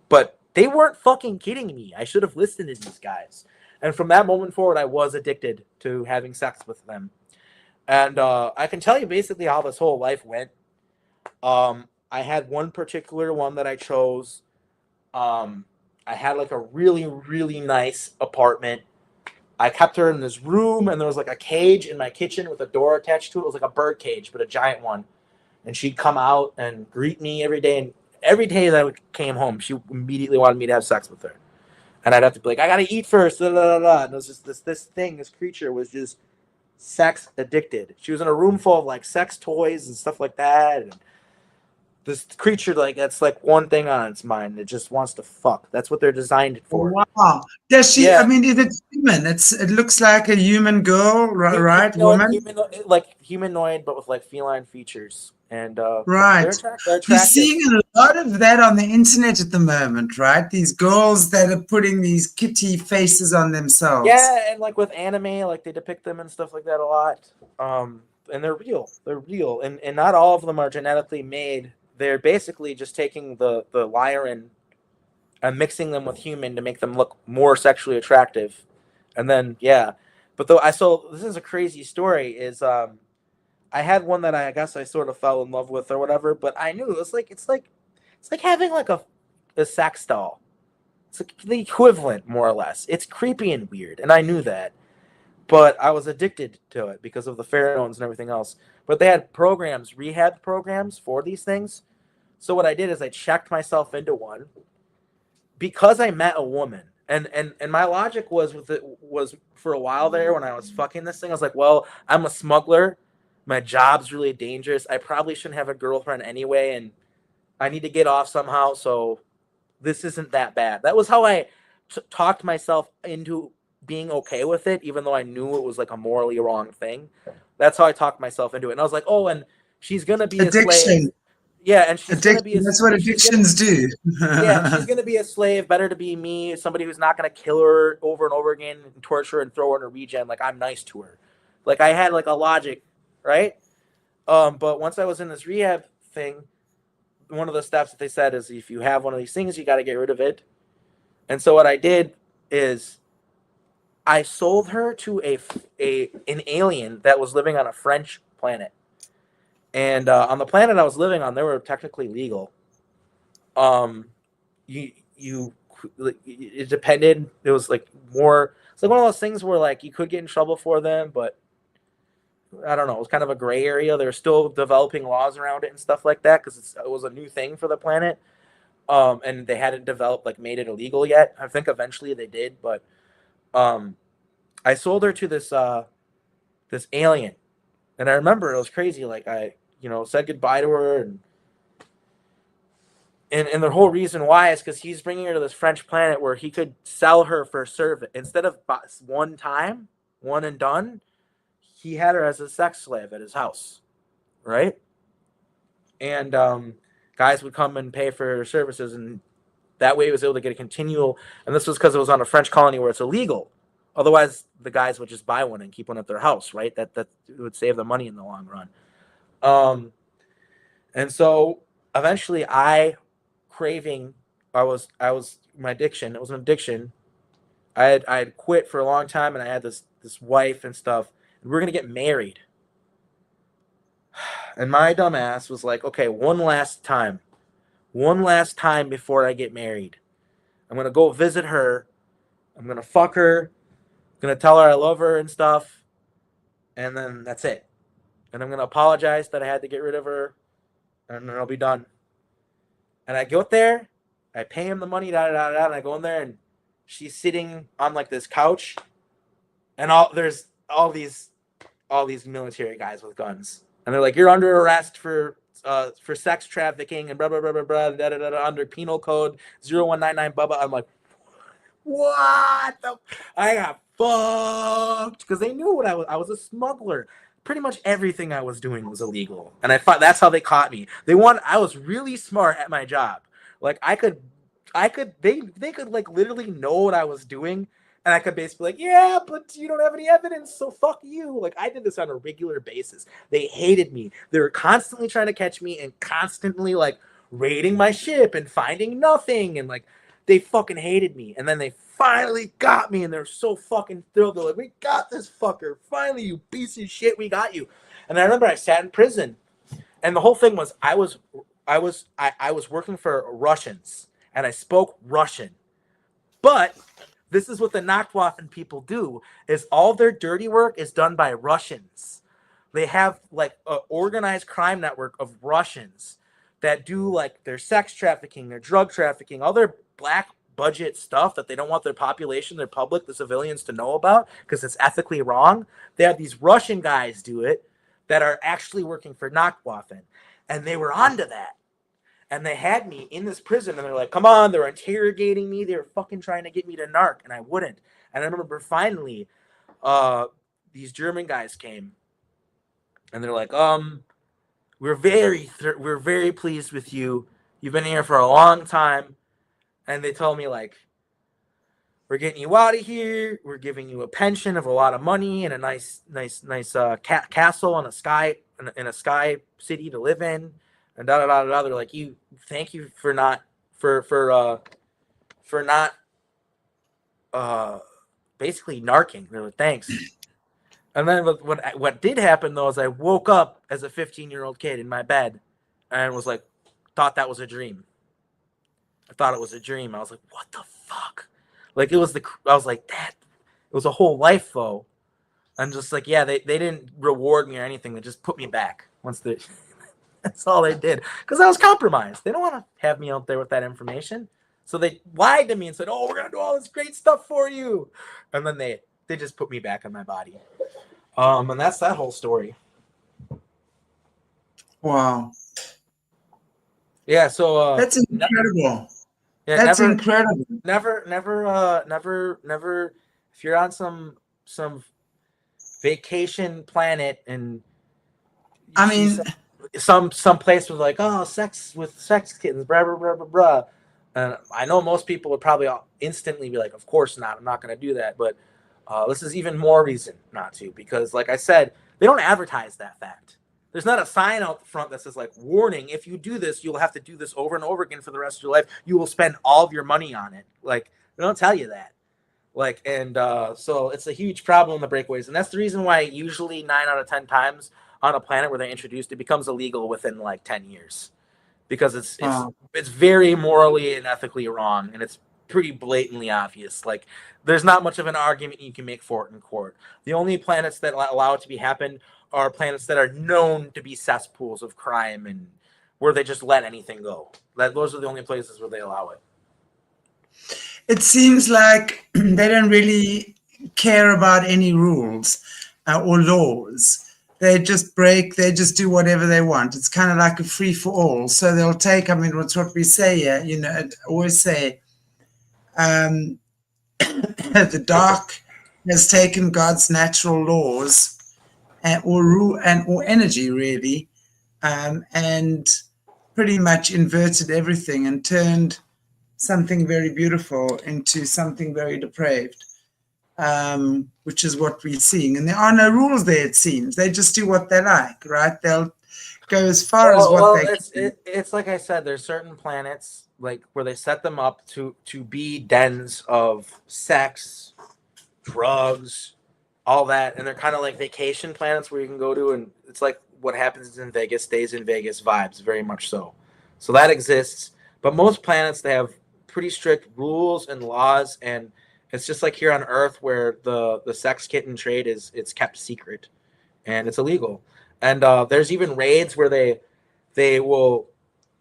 but they weren't fucking kidding me. I should have listened to these guys. And from that moment forward, I was addicted to having sex with them. And I can tell you basically how this whole life went. I had one particular one that I chose. I had like a really, really nice apartment. I kept her in this room, and there was like a cage in my kitchen with a door attached to it. It was like a bird cage, but a giant one. And she'd come out and greet me every day. And every day that I came home, she immediately wanted me to have sex with her. And I'd have to be like, I gotta eat first. Blah, blah, blah. And it was just this creature was just sex addicted. She was in a room full of like sex toys and stuff like that. And this creature, like, that's like one thing on its mind. It just wants to fuck. That's what they're designed for. Wow. Does she, I Yeah. mean, if it's human, it looks like a human girl, right? Woman? Like humanoid, but with like feline features. And Right. they're You're attractive. seeing a lot of that on the internet at the moment, right? These girls that are putting these kitty faces on themselves. Yeah, and like with anime, like they depict them and stuff like that a lot. And they're real. They're real. And not all of them are genetically made. They're basically just taking the lyran and mixing them with human to make them look more sexually attractive. And then yeah. But though this is a crazy story, is I had one that I guess I sort of fell in love with or whatever, but I knew it's like having like a sex doll. It's like the equivalent, more or less. It's creepy and weird, and I knew that. But I was addicted to it because of the pheromones and everything else. But they had programs, rehab programs for these things. So what I did is I checked myself into one because I met a woman. And my logic was was for a while there when I was fucking this thing, I was like, well, I'm a smuggler. My job's really dangerous. I probably shouldn't have a girlfriend anyway, and I need to get off somehow. So this isn't that bad. That was how I talked myself into being okay with it, even though I knew it was like a morally wrong thing. That's how I talked myself into it. And I was like, oh, and she's gonna be a slave. Addiction. Yeah, and she's gonna be Addiction. That's what addictions do. yeah, and she's gonna be a slave. Better to be me, somebody who's not gonna kill her over and over again and torture her and throw her in a regen. Like I'm nice to her. Like I had like a logic, right? But once I was in this rehab thing, one of the steps that they said is if you have one of these things, you got to get rid of it. And so what I did is I sold her to an alien that was living on a French planet. And on the planet I was living on, they were technically legal. You it depended. It was like more. It's like one of those things where like you could get in trouble for them, but I don't know. It was kind of a gray area. They're still developing laws around it and stuff like that because it was a new thing for the planet. And they hadn't developed, like, made it illegal yet. I think eventually they did, but I sold her to this alien, and I remember it was crazy. Like I, said goodbye to her, and the whole reason why is because he's bringing her to this French planet where he could sell her for service instead of one time, one and done. He had her as a sex slave at his house, right? And guys would come and pay for her services, and that way he was able to get a continual. And this was because it was on a French colony where it's illegal. Otherwise, the guys would just buy one and keep one at their house, right? That would save them money in the long run. And so eventually, I was my addiction. It was an addiction. I had quit for a long time, and I had this wife and stuff. And we were gonna get married. And my dumbass was like, okay, one last time before I get married. I'm going to go visit her. I'm going to fuck her. I'm going to tell her I love her and stuff. And then that's it. And I'm going to apologize that I had to get rid of her. And then I'll be done. And I go there. I pay him the money, and I go in there, and she's sitting on like this couch. And there's all these military guys with guns. And they're like, you're under arrest for sex trafficking and blah, blah, blah, blah, blah, da, da, da, da, under penal code 0199, blah, blah. I'm like, what? I got fucked. Because they knew what I was. I was a smuggler. Pretty much everything I was doing was illegal. And I thought that's how they caught me. I was really smart at my job. Like they could like literally know what I was doing. And I could basically be like, yeah, but you don't have any evidence, so fuck you. Like, I did this on a regular basis. They hated me. They were constantly trying to catch me and constantly, like, raiding my ship and finding nothing. And, like, they fucking hated me. And then they finally got me, and they're so fucking thrilled. They're like, we got this fucker. Finally, you piece of shit, we got you. And I remember I sat in prison. And the whole thing was I was working for Russians, and I spoke Russian. But This is what the Nachtwaffen people do, is all their dirty work is done by Russians. They have like an organized crime network of Russians that do like their sex trafficking, their drug trafficking, all their black budget stuff that they don't want their population, their public, the civilians to know about because it's ethically wrong. They have these Russian guys do it that are actually working for Nachtwaffen. And they were onto that. And they had me in this prison, and they're like, come on, they're interrogating me. They were fucking trying to get me to narc, and I wouldn't. And I remember finally, these German guys came, and they're like, we're very pleased with you. You've been here for a long time. And they told me, like, we're getting you out of here. We're giving you a pension of a lot of money and a nice castle in a sky city to live in. And da da da da. They're like, thank you for not basically narking. They're like, thanks. And then what did happen though is I woke up as a 15-year-old kid in my bed and was like, thought that was a dream. I thought it was a dream. I was like, what the fuck? Like I was like, that it was a whole life though. I'm just like, yeah, they didn't reward me or anything. They just put me back once they. That's all they did because I was compromised. They don't want to have me out there with that information, so they lied to me and said, "Oh, we're gonna do all this great stuff for you," and then they just put me back in my body. And that's that whole story. Wow. Yeah. So that's incredible. Yeah, that's incredible. Never. If you're on some vacation planet and I mean. Some place was like, oh, sex kittens, blah blah blah blah blah, and I know most people would probably instantly be like, of course not, I'm not going to do that. But this is even more reason not to, because like I said, they don't advertise that fact. There's not a sign out the front that says like, warning, if you do this, you'll have to do this over and over again for the rest of your life. You will spend all of your money on it. Like they don't tell you that. Like and so it's a huge problem in the breakaways, and that's the reason why usually 9 out of 10 times on a planet where they're introduced, it becomes illegal within like 10 years because it's very morally and ethically wrong, and it's pretty blatantly obvious. Like there's not much of an argument you can make for it in court. The only planets that allow it to be happen are planets that are known to be cesspools of crime and where they just let anything go. Those are the only places where they allow it. It seems like they don't really care about any rules or laws. They just do whatever they want. It's kind of like a free for all. So they'll take, I mean, what's what we say here, you know, I always say, the dark has taken God's natural laws or energy really, and pretty much inverted everything and turned something very beautiful into something very depraved. Which is what we're seeing. And there are no rules there, it seems. They just do what they like, right? They'll go as far as what they can. It's like I said, there's certain planets like where they set them up to be dens of sex, drugs, all that. And they're kind of like vacation planets where you can go to, and it's like what happens in Vegas stays in Vegas vibes, very much so. So that exists. But most planets, they have pretty strict rules and laws, and it's just like here on Earth where the sex kitten trade it's kept secret and it's illegal. And there's even raids where they will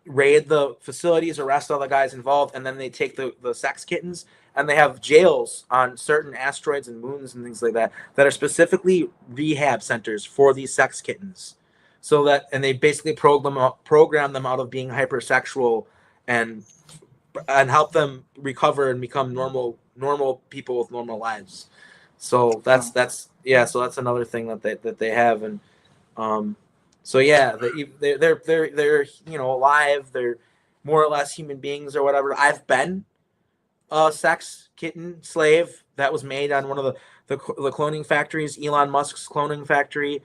raid the facilities, arrest all the guys involved, and then they take the sex kittens, and they have jails on certain asteroids and moons and things like that are specifically rehab centers for these sex kittens. So that, and they basically program them out of being hypersexual and help them recover and become normal people with normal lives. So that's so that's another thing that they have. And so yeah, they're you know, alive, they're more or less human beings or whatever. I've been a sex kitten slave that was made on one of the cloning factories, Elon Musk's cloning factory.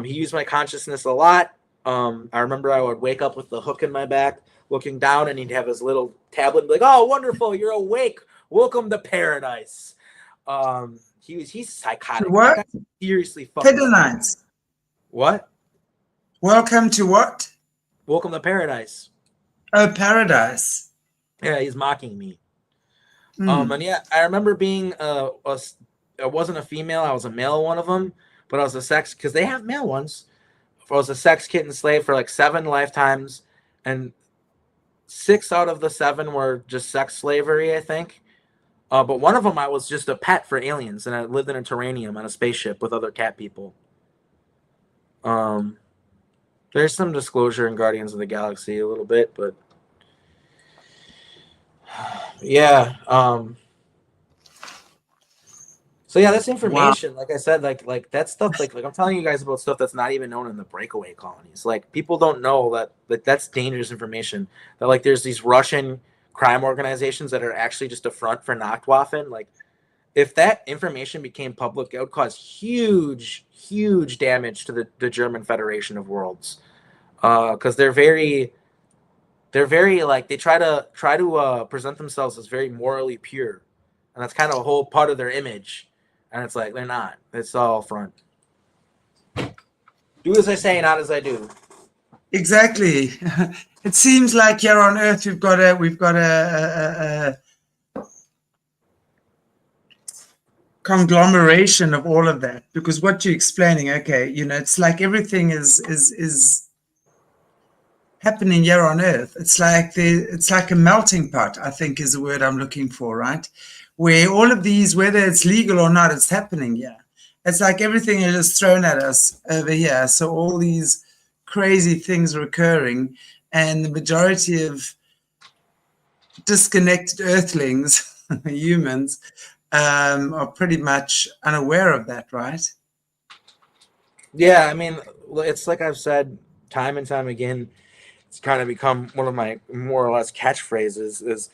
He used my consciousness a lot. I remember I would wake up with the hook in my back, looking down, and he'd have his little tablet and be like, "Oh, wonderful, you're awake. Welcome to paradise." He's psychotic. What? Seriously fucking. Pedalines. What? Welcome to what? Welcome to paradise. Oh, paradise. Yeah, he's mocking me. And yeah, I remember being I wasn't a female, I was a male one of them, but I was a sex, because they have male ones. I was a sex kitten slave for like 7 lifetimes, and 6 out of the 7 were just sex slavery, I think. But one of them I was just a pet for aliens, and I lived in a terranium on a spaceship with other cat people. There's some disclosure in Guardians of the Galaxy a little bit, but yeah. So yeah, that's information. Wow. Like I said, like that stuff. Like I'm telling you guys about stuff that's not even known in the breakaway colonies. Like people don't know that that's dangerous information. That like there's these Russian crime organizations that are actually just a front for Nachtwaffen. Like if that information became public, it would cause huge damage to the German Federation of Worlds, because they're very like they try to present themselves as very morally pure, and that's kind of a whole part of their image. And it's like, they're not. It's all front. Do as I say, not as I do. Exactly. It seems like here on Earth we've got a conglomeration of all of that, because what you're explaining, okay, you know, it's like everything is happening here on Earth. It's like a melting pot, I think is the word I'm looking for, right? Where all of these, whether it's legal or not, it's happening here. It's like everything is just thrown at us over here. So all these crazy things are occurring, and the majority of disconnected earthlings, humans, are pretty much unaware of that, right? Yeah, I mean, it's like I've said time and time again, it's kind of become one of my more or less catchphrases, is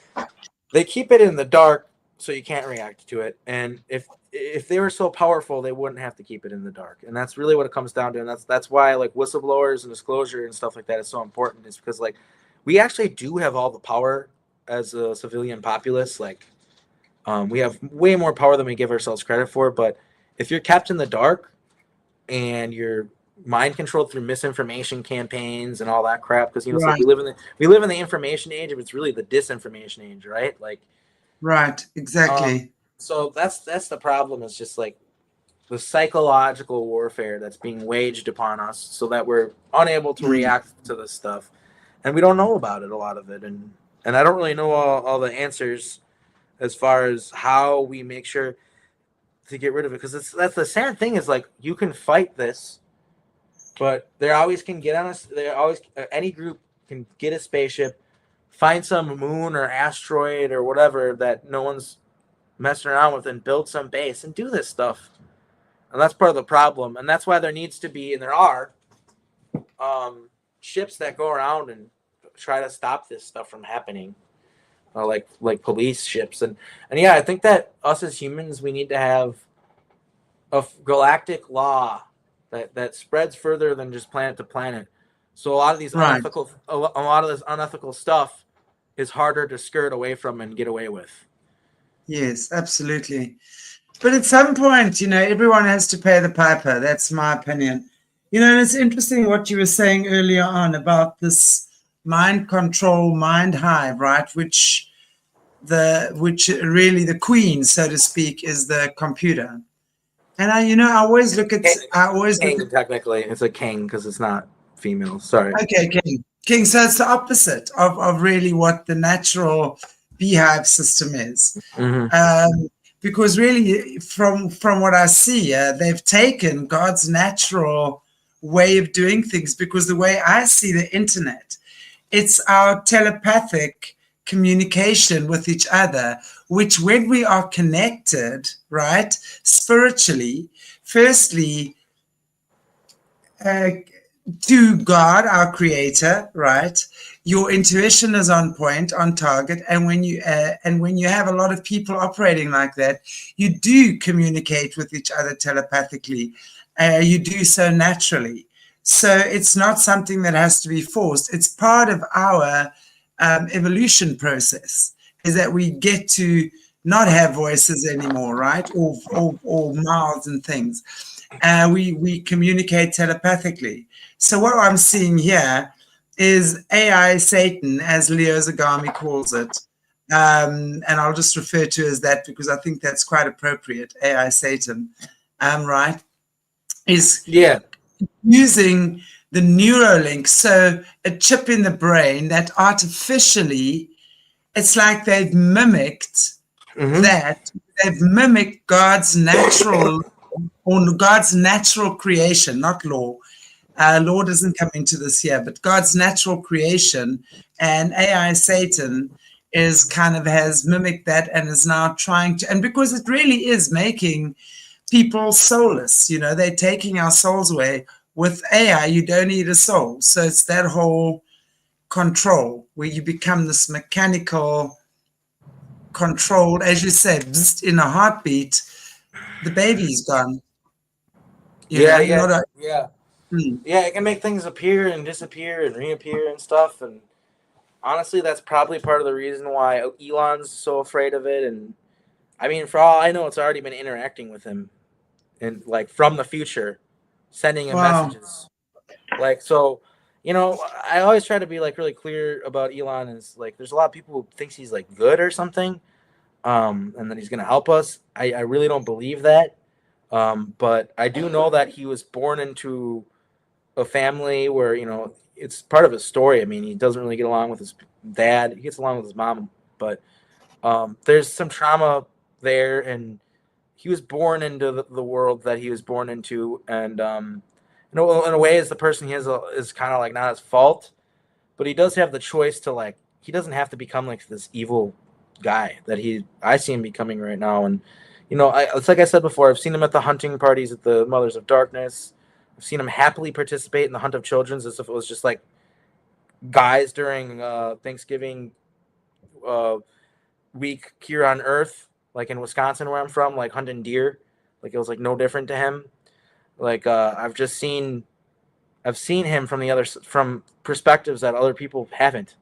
they keep it in the dark so you can't react to it. And if they were so powerful, they wouldn't have to keep it in the dark. And that's really what it comes down to. And that's why like whistleblowers and disclosure and stuff like that is so important, is because like we actually do have all the power as a civilian populace. Like we have way more power than we give ourselves credit for. But if you're kept in the dark and you're mind controlled through misinformation campaigns and all that crap, because you know, right. It's like we live in the information age, but it's really the disinformation age, right? Like, right, exactly. So that's the problem, is just like the psychological warfare that's being waged upon us, so that we're unable to react to this stuff, and we don't know about it, a lot of it, and I don't really know all the answers as far as how we make sure to get rid of it, because that's the sad thing, is like you can fight this, but they always can get on us. They always, any group can get a spaceship, find some moon or asteroid or whatever that no one's messing around with, and build some base and do this stuff. And that's part of the problem. And that's why there needs to be, and there are, ships that go around and try to stop this stuff from happening, like police ships. And yeah, I think that us as humans, we need to have a galactic law that spreads further than just planet to planet. So a lot of these unethical, a lot of this unethical stuff is harder to skirt away from and get away with. Yes, absolutely. But at some point, you know, everyone has to pay the piper. That's my opinion. You know, and it's interesting what you were saying earlier on about this mind control, mind hive, right? Which really the queen, so to speak, is the computer. And I always look at, king, technically, it's a king because it's not female. Sorry. Okay, king. So it's the opposite of really what the natural beehive system is. Mm-hmm. Because really, from what I see, they've taken God's natural way of doing things. Because the way I see the internet, it's our telepathic communication with each other, which when we are connected, right, spiritually, firstly, to God, our creator, right, your intuition is on point, on target. And when you have a lot of people operating like that, you do communicate with each other telepathically. You do so naturally. So it's not something that has to be forced. It's part of our evolution process, is that we get to not have voices anymore, right? Or mouths and things. We communicate telepathically. So what I'm seeing here is AI Satan, as Leo Zagami calls it, and I'll just refer to as that because I think that's quite appropriate. AI Satan, right, is Yeah. using the Neuralink, so a chip in the brain that artificially, it's like they've mimicked Mm-hmm. that. They've mimicked God's natural or God's natural creation, not law. Law doesn't come into this here, but God's natural creation, and AI Satan is kind of has mimicked that and is now trying to, and because it really is making people soulless, they're taking our souls away. With AI, you don't need a soul. So it's that whole control where you become this mechanical controlled, as you said, just in a heartbeat, the baby's gone. Yeah, yeah, Not a. yeah. Hmm. Yeah, it can make things appear and disappear and reappear and stuff. And honestly, that's probably part of the reason why Elon's so afraid of it. And I mean, for all I know, it's already been interacting with him and like from the future, sending him Wow. messages. Like, so, I always try to be like really clear about Elon. Is like, there's a lot of people who thinks he's like good or something, and that he's gonna help us. I really don't believe that. But I do know that he was born into a family where it's part of his story. I mean, he doesn't really get along with his dad. He gets along with his mom, but there's some trauma there, and he was born into the world that he was born into, and in a way, as the person he is kind of like not his fault, but he does have the choice to like. He doesn't have to become like this evil guy that I see him becoming right now, and it's like I said before. I've seen him at the hunting parties at the Mothers of Darkness. I've seen him happily participate in the Hunt of Children's as if it was just like guys during Thanksgiving uh, week here on Earth, like in Wisconsin where I'm from, like hunting deer. Like it was like no different to him. Like I've seen him from perspectives that other people haven't,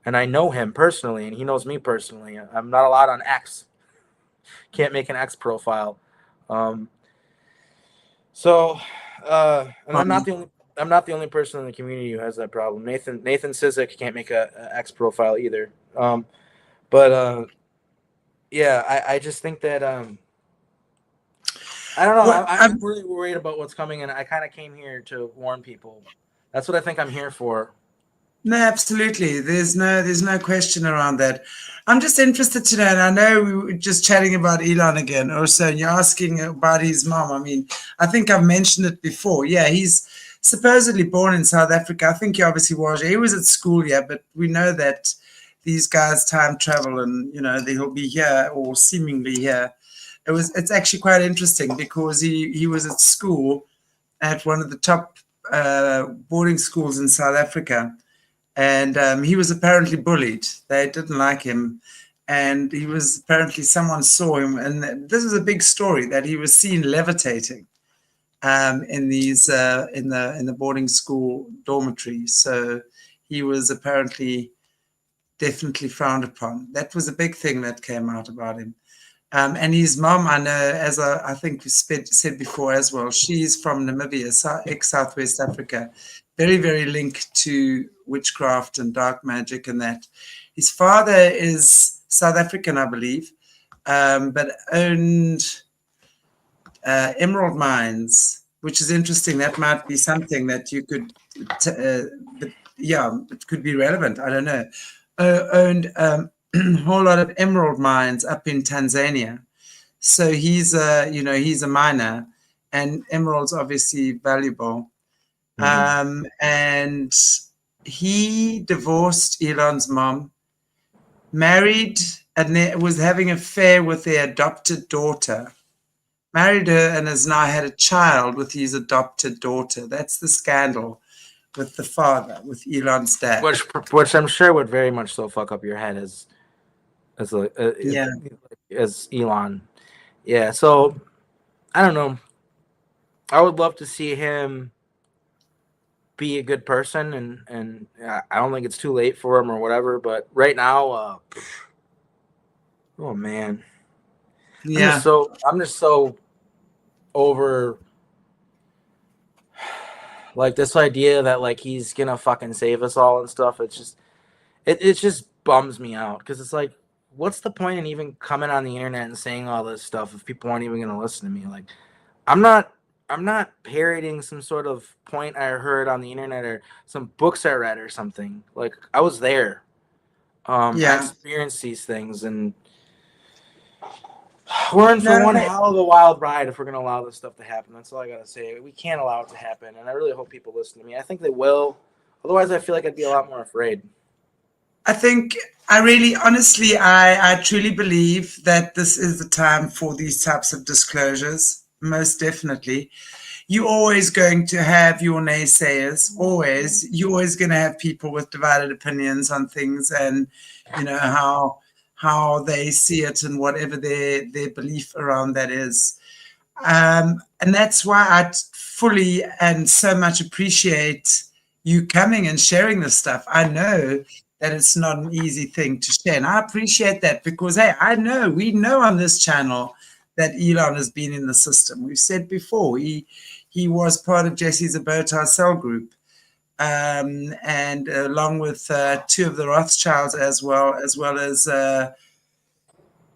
and I know him personally, and he knows me personally. I'm not allowed on X. Can't make an X profile. Um, So, and I'm not the only person in the community who has that problem. Nathan Sizik can't make a X profile either. But yeah, I just think that I don't know. Well, I'm really worried about what's coming, and I kind of came here to warn people. That's what I think I'm here for. no, absolutely. There's no question around that. I'm just interested to know, and I know we were just chatting about Elon again, also, and you're asking about his mom. I mean, I think I've mentioned it before. Yeah, he's supposedly born in South Africa. I think he obviously was. He was at school, yeah, but we know that these guys time travel, and he'll be here or seemingly here. It's actually quite interesting because he was at school at one of the top boarding schools in South Africa, and he was apparently bullied. They didn't like him, and he was apparently someone saw him, and this is a big story that he was seen levitating in these in the boarding school dormitories. So he was apparently definitely frowned upon. That was a big thing that came out about him. And his mom, I know, as I think we said before as well, she's from Namibia, ex-Southwest Africa, very, very linked to witchcraft and dark magic and that. His father is South African, I believe, but owned emerald mines, which is interesting. That might be something that you could, but yeah, it could be relevant. I don't know. Owned a whole lot of emerald mines up in Tanzania. So he's a miner, and emeralds obviously valuable. Mm-hmm. And he divorced Elon's mom, married, and was having an affair with their adopted daughter. Married her and has now had a child with his adopted daughter. That's the scandal with the father, with Elon's dad. Which I'm sure would very much so fuck up your head as a, Yeah. as Elon. Yeah. So I don't know. I would love to see him be a good person, and I don't think it's too late for him or whatever. But right now, oh man, Yeah. I'm just so over like this idea that like he's gonna fucking save us all and stuff. It's just bums me out because it's like, what's the point in even coming on the internet and saying all this stuff if people aren't even going to listen to me? Like, I'm not parroting some sort of point I heard on the internet or some books I read or something. Like, I was there. I Yeah. experienced these things, and we're in for No, one hell of a wild ride if we're going to allow this stuff to happen. That's all I got to say. We can't allow it to happen, and I really hope people listen to me. I think they will. Otherwise, I feel like I'd be a lot more afraid. I think I really, honestly, I truly believe that this is the time for these types of disclosures. Most definitely. You're always going to have your naysayers, always. You're always going to have people with divided opinions on things and, you know, how they see it and whatever their belief around that is. And that's why I fully and so much appreciate you coming and sharing this stuff. I know that it's not an easy thing to share. And I appreciate that because, hey, we know on this channel that Elon has been in the system. We've said before, he was part of Jesse Zaberta's cell group. And along with two of the Rothschilds as well as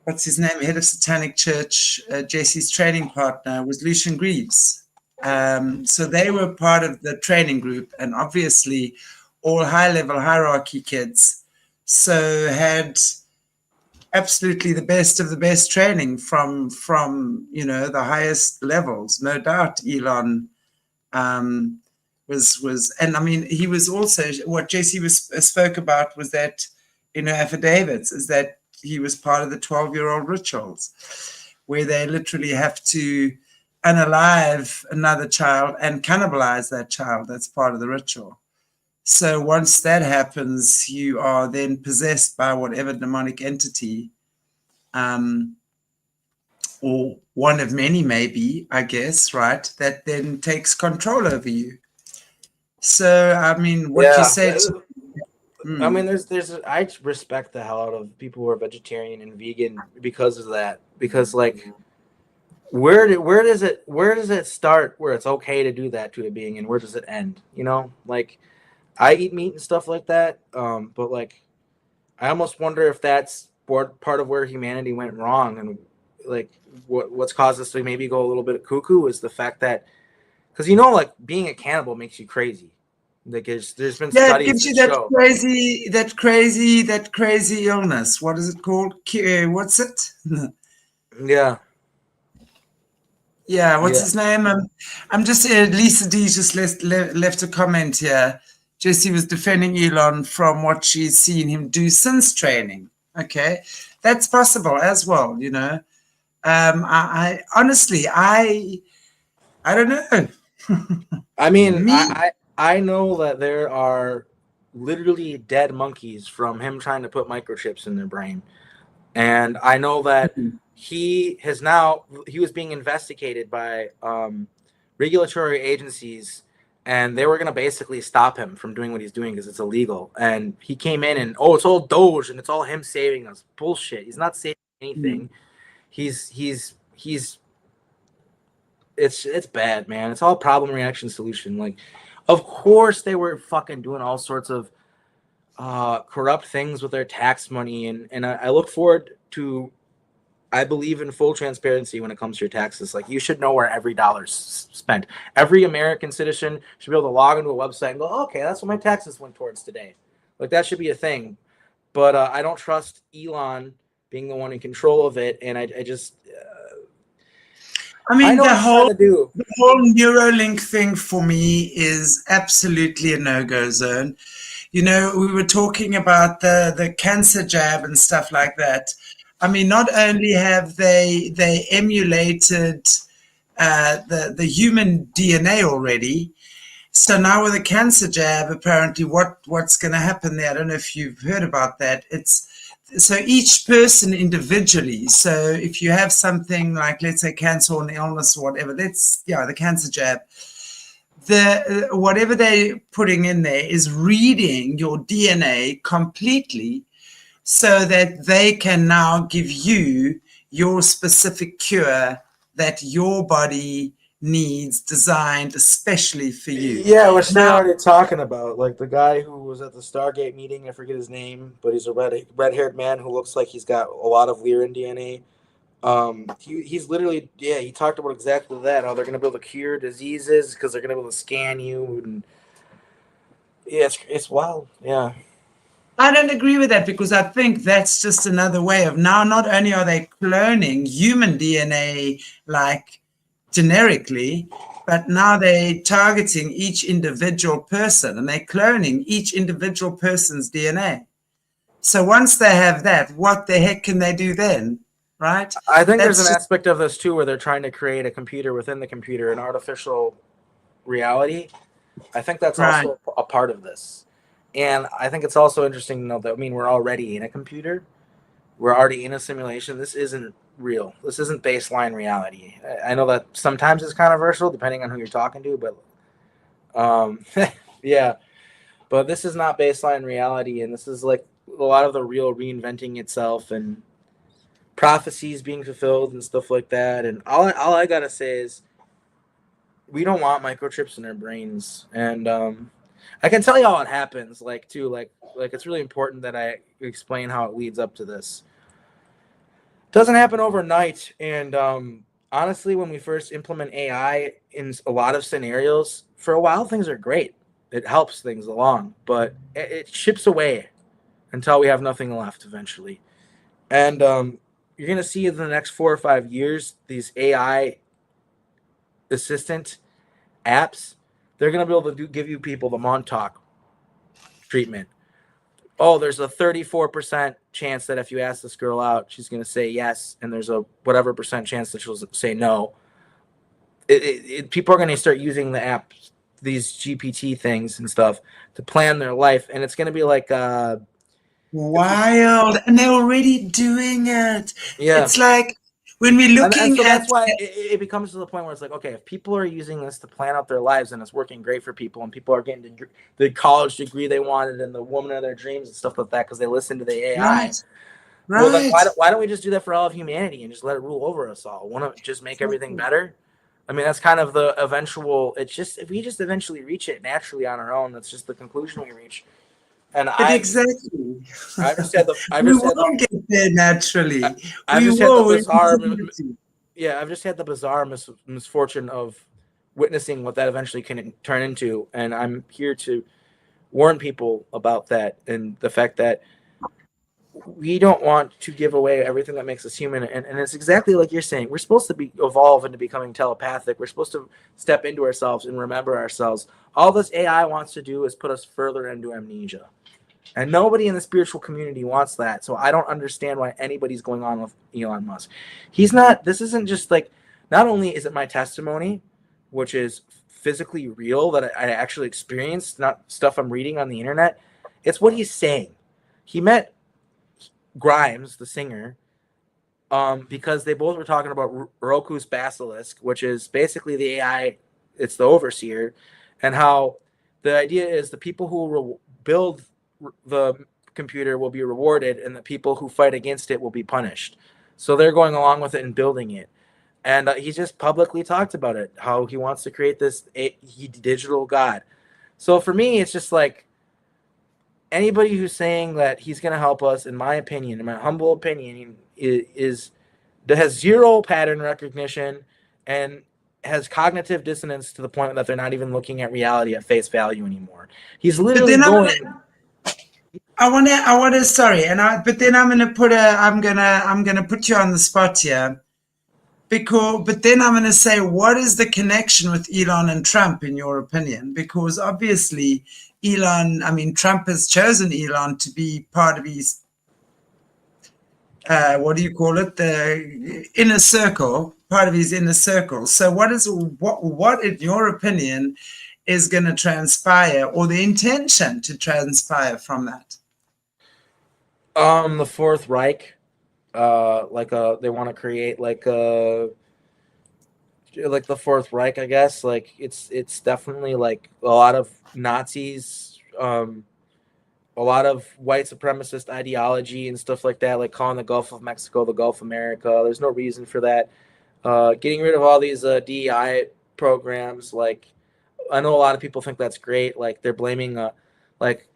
what's his name, head of Satanic Church, Jesse's training partner was Lucian Greaves. So they were part of the training group, and obviously all high-level hierarchy kids. So had absolutely the best of the best training from the highest levels. No doubt Elon was, and I mean, he was also, what Jesse spoke about was that, affidavits, is that he was part of the 12-year-old rituals, where they literally have to unalive another child and cannibalize that child. That's part of the ritual. So once that happens, you are then possessed by whatever demonic entity, or one of many, maybe, I guess, right, that then takes control over you. So, I mean, what you say to I mean, I respect the hell out of people who are vegetarian and vegan because of that. Because, like, where does it start where it's okay to do that to a being, and where does it end? Like, I eat meat and stuff like that, but like, I almost wonder if that's part of where humanity went wrong, and like what's caused us to maybe go a little bit cuckoo is the fact that, because like being a cannibal makes you crazy. Like there's been it studies gives you that show. that crazy illness. What is it called? What's it? Yeah. Yeah, what's his name? I'm just Lisa D just left a comment here. Jessie was defending Elon from what she's seen him do since training. Okay, that's possible as well. I honestly, I don't know. I mean, I know that there are literally dead monkeys from him trying to put microchips in their brain, and I know that he was being investigated by regulatory agencies, and they were going to basically stop him from doing what he's doing because it's illegal. And he came in and, it's all Doge and it's all him saving us. Bullshit. He's not saving anything. It's bad, man. It's all problem, reaction, solution. Like, of course they were fucking doing all sorts of corrupt things with their tax money, and I look forward to, I believe in full transparency when it comes to your taxes. Like, you should know where every dollar's spent. Every American citizen should be able to log into a website and go, okay, that's what my taxes went towards today. Like, that should be a thing. But I don't trust Elon being the one in control of it, and I just I mean, the whole Neuralink thing for me is absolutely a no-go zone. We were talking about the cancer jab and stuff like that. I mean, not only have they emulated the human DNA already, so now with a cancer jab, apparently what's going to happen there? I don't know if you've heard about that. It's so each person individually. So if you have something like, let's say, cancer or an illness or whatever, the cancer jab, whatever they're putting in there is reading your DNA completely, so that they can now give you your specific cure that your body needs designed especially for you. Yeah, which they're Now, already talking about. Like the guy who was at the Stargate meeting, I forget his name, but he's a red-haired man who looks like he's got a lot of Lyran DNA. He's literally, yeah, he talked about exactly that, how they're going to be able to cure diseases because they're going to be able to scan you. And yeah, it's wild. Yeah. I don't agree with that, because I think that's just another way of, now not only are they cloning human DNA like generically, but now they're targeting each individual person and they're cloning each individual person's DNA. So once they have that, what the heck can they do then? Right? I think there's That's an just aspect of this too where they're trying to create a computer within the computer, an artificial reality. I think that's right. also a part of this. And I think it's also interesting to know that, I mean, we're already in a computer. We're already in a simulation. This isn't real. This isn't baseline reality. I know that sometimes it's controversial depending on who you're talking to, but yeah, but this is not baseline reality, and this is like a lot of the real reinventing itself and prophecies being fulfilled and stuff like that. And all I gotta say is we don't want microchips in our brains, and I can tell you how it happens. Like too, like it's really important that I explain how it leads up to this. It doesn't happen overnight, and honestly, when we first implement AI in a lot of scenarios, for a while things are great. It helps things along, but it chips away until we have nothing left eventually. And you're gonna see in the next 4 or 5 years these AI assistant apps. They're gonna be able to give you people the Montauk treatment. Oh, there's a 34% chance that if you ask this girl out, she's gonna say yes, and there's a whatever percent chance that she'll say no. People are gonna start using the app, these GPT things and stuff, to plan their life, and it's gonna be like Wild. And they're already doing it. yeah. It's like when we're And looking so at, that's why it becomes to the point where it's like, okay, if people are using this to plan out their lives and it's working great for people and people are getting the college degree they wanted and the woman of their dreams and stuff like that because they listen to the AI, right, well, then right. why don't we just do that for all of humanity and just let it rule over us all? Want to just make everything better? I mean, that's kind of the eventual. It's just if we just eventually reach it naturally on our own, that's just the conclusion we reach. And But exactly. I've just had the I've We just had will get there I- naturally. I've We just had the will. We bizarre continue to. yeah, I've just had the bizarre misfortune of witnessing what that eventually can turn into, and I'm here to warn people about that and the fact that we don't want to give away everything that makes us human. And it's exactly like you're saying. We're supposed to be evolve into becoming telepathic. We're supposed to step into ourselves and remember ourselves. All this AI wants to do is put us further into amnesia. And nobody in the spiritual community wants that. So I don't understand why anybody's going on with Elon Musk. He's not, this isn't just like, not only is it my testimony, which is physically real that I actually experienced, not stuff I'm reading on the internet, it's what he's saying. He met Grimes, the singer, because they both were talking about Roku's Basilisk, which is basically the AI, it's the overseer, and how the idea is the people who build the computer will be rewarded and the people who fight against it will be punished. So they're going along with it and building it. And he just publicly talked about it, how he wants to create this digital god. So for me, it's just like anybody who's saying that he's going to help us, in my opinion, in my humble opinion, is that has zero pattern recognition and has cognitive dissonance to the point that they're not even looking at reality at face value anymore. He's But literally then going. I wanna, sorry, but then I'm gonna put you on the spot here. But then I'm going to say, what is the connection with Elon and Trump, in your opinion? Because obviously, Trump has chosen Elon to be part of his, what do you call it, the inner circle, part of his inner circle. So, what in your opinion, is going to transpire, or the intention to transpire from that? The Fourth Reich, they want to create like the Fourth Reich, I guess. Like it's definitely like a lot of Nazis, a lot of white supremacist ideology and stuff like that, like calling the Gulf of Mexico the Gulf of America. There's no reason for that. Getting rid of all these DEI programs. Like, I know a lot of people think that's great. Like, they're blaming, like,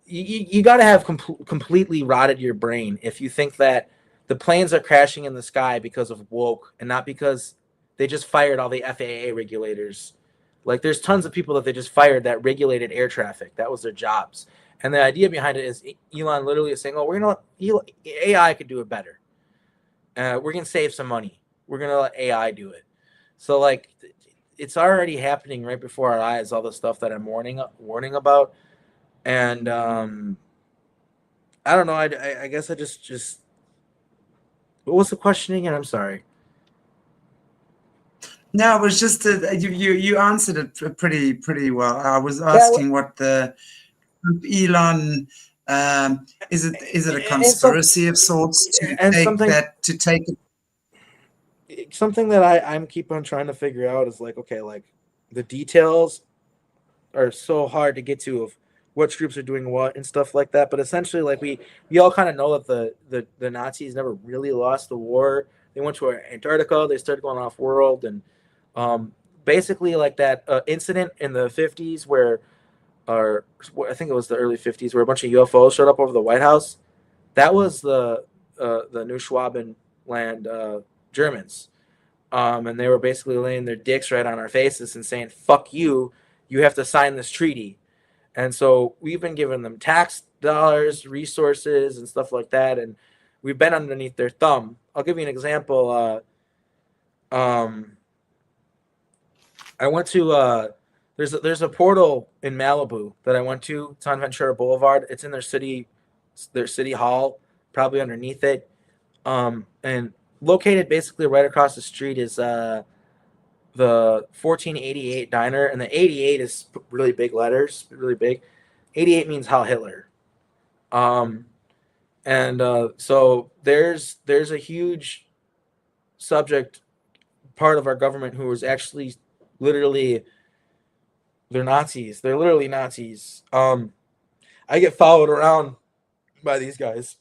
you got to have completely rotted your brain if you think that the planes are crashing in the sky because of woke and not because they just fired all the FAA regulators. Like, there's tons of people that they just fired that regulated air traffic. That was their jobs. And the idea behind it is Elon literally is saying, "Oh, we're gonna AI could do it better. We're gonna save some money. We're gonna let AI do it." So, like, it's already happening right before our eyes. All the stuff that I'm warning about, and I don't know. I guess I just what was the question again? I'm sorry. No, it was just that you answered it pretty well. I was Yeah, asking what the Elon, is it a and some conspiracy of sorts to and take something that to take it? something that I'm keep on trying to figure out is like, okay, like the details are so hard to get to of which groups are doing what and stuff like that. But essentially, like we all kind of know that the Nazis never really lost the war. They went to Antarctica. They started going off world, and basically like that incident in the 50s where, or I think it was the early 50s, where a bunch of UFOs showed up over the White House. That was the New Schwabenland Germans. And they were basically laying their dicks right on our faces and saying, "Fuck you, you have to sign this treaty." And so we've been giving them tax dollars, resources, and stuff like that, and we've been underneath their thumb. I'll give you an example. I went to there's a portal in Malibu that I went to. It's on Ventura Boulevard. It's in their city hall, probably underneath it. And located basically right across the street is the 1488 diner, and the 88 is really big letters, really big. 88 means Heil Hitler. Um, and so there's a huge subject part of our government who is actually literally they're Nazis. They're literally Nazis. I get followed around by these guys.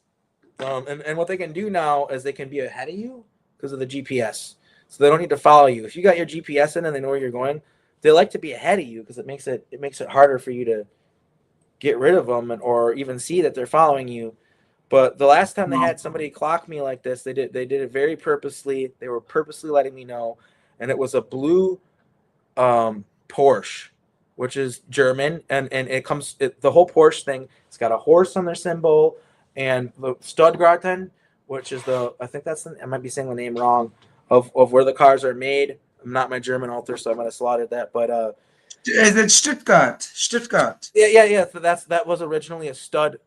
And what they can do now is they can be ahead of you because of the GPS. So they don't need to follow you. If you got your GPS in and they know where you're going, they like to be ahead of you because it makes it harder for you to get rid of them or even see that they're following you. But the last time they had somebody clock me like this, they did it very purposely. They were purposely letting me know, and it was a blue Porsche, which is German, and the whole Porsche thing. It's got a horse on their symbol, and the Stuttgarten, which is I think I might be saying the name wrong, of where the cars are made. I'm not my German author, so I might have slaughtered that, but Is it Stuttgart? yeah. So that was originally a stud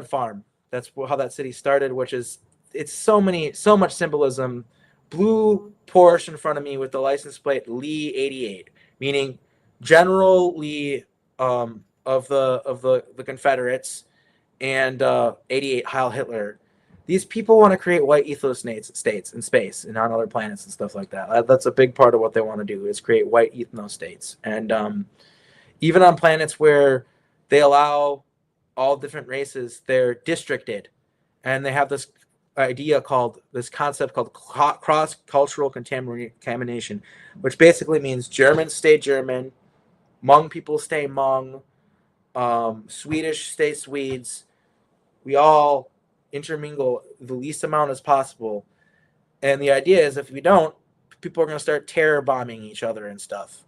farm. That's how that city started, which is it's so much symbolism. Blue Porsche in front of me with the license plate Lee 88, meaning General Lee of the Confederates, and 88 Heil Hitler. These people want to create white ethos states in space and on other planets and stuff like that. That's a big part of what they want to do is create white ethno states. And even on planets where they allow all different races, they're districted, and they have this concept called cross-cultural contamination, which basically means Germans stay German, Hmong people stay Hmong, Swedish stay Swedes. We all intermingle the least amount as possible, and the idea is if we don't, people are going to start terror bombing each other and stuff.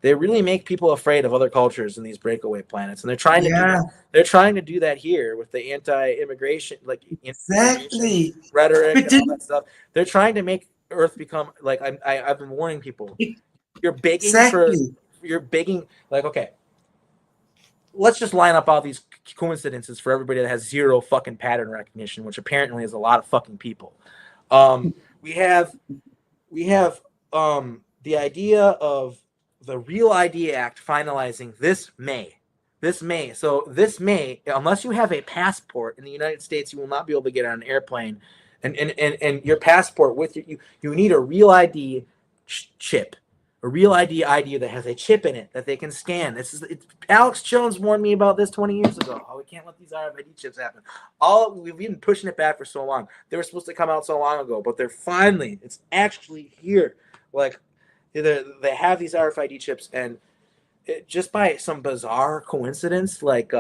They really make people afraid of other cultures in these breakaway planets, and they're trying to do that. They're trying to do that here with the anti-immigration, like Exactly. rhetoric But and all that stuff. They're trying to make Earth become like I've been warning people. You're begging like, okay, let's just line up all these coincidences for everybody that has zero fucking pattern recognition, which apparently is a lot of fucking people. We have the idea of the Real ID Act finalizing this May. So this May, unless you have a passport in the United States, you will not be able to get on an airplane. And your passport with you need a Real ID chip, a Real ID that has a chip in it that they can scan. Alex Jones warned me about this 20 years ago. Oh, we can't let these RFID chips happen. We've been pushing it back for so long. They were supposed to come out so long ago, but it's actually here. Like, They have these RFID chips, and just by some bizarre coincidence, like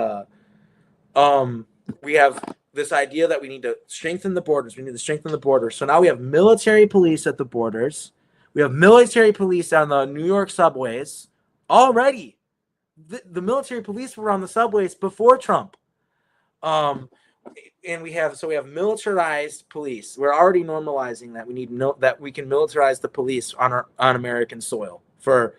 we have this idea that we need to strengthen the borders. We need to strengthen the borders. So now we have military police at the borders. We have military police on the New York subways already. The military police were on the subways before Trump. And we have militarized police. We're already normalizing that that we can militarize the police on American soil for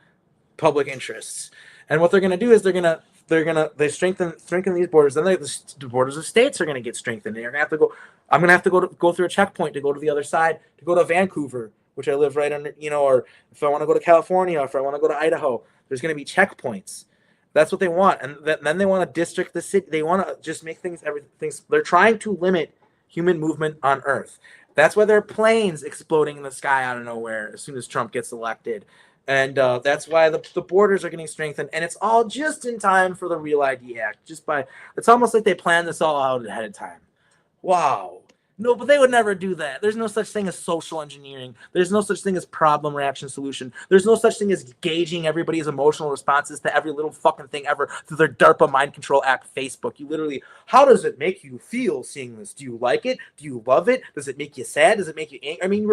public interests. And what they're going to do is they strengthen these borders. Then the borders of states are going to get strengthened. They're going to have to go. I'm going to have to go through a checkpoint to go to the other side, to go to Vancouver, which I live right under. Or if I want to go to California, if I want to go to Idaho, there's going to be checkpoints. That's what they want, and then they want to district the city. They want to just make everything. They're trying to limit human movement on Earth. That's why there are planes exploding in the sky out of nowhere as soon as Trump gets elected, and that's why the borders are getting strengthened. And it's all just in time for the Real ID Act. It's almost like they planned this all out ahead of time. Wow. No, but they would never do that. There's no such thing as social engineering. There's no such thing as problem reaction solution. There's no such thing as gauging everybody's emotional responses to every little fucking thing ever through their DARPA mind control app Facebook. You literally, how does it make you feel seeing this? Do you like it? Do you love it? Does it make you sad? Does it make you angry? I mean,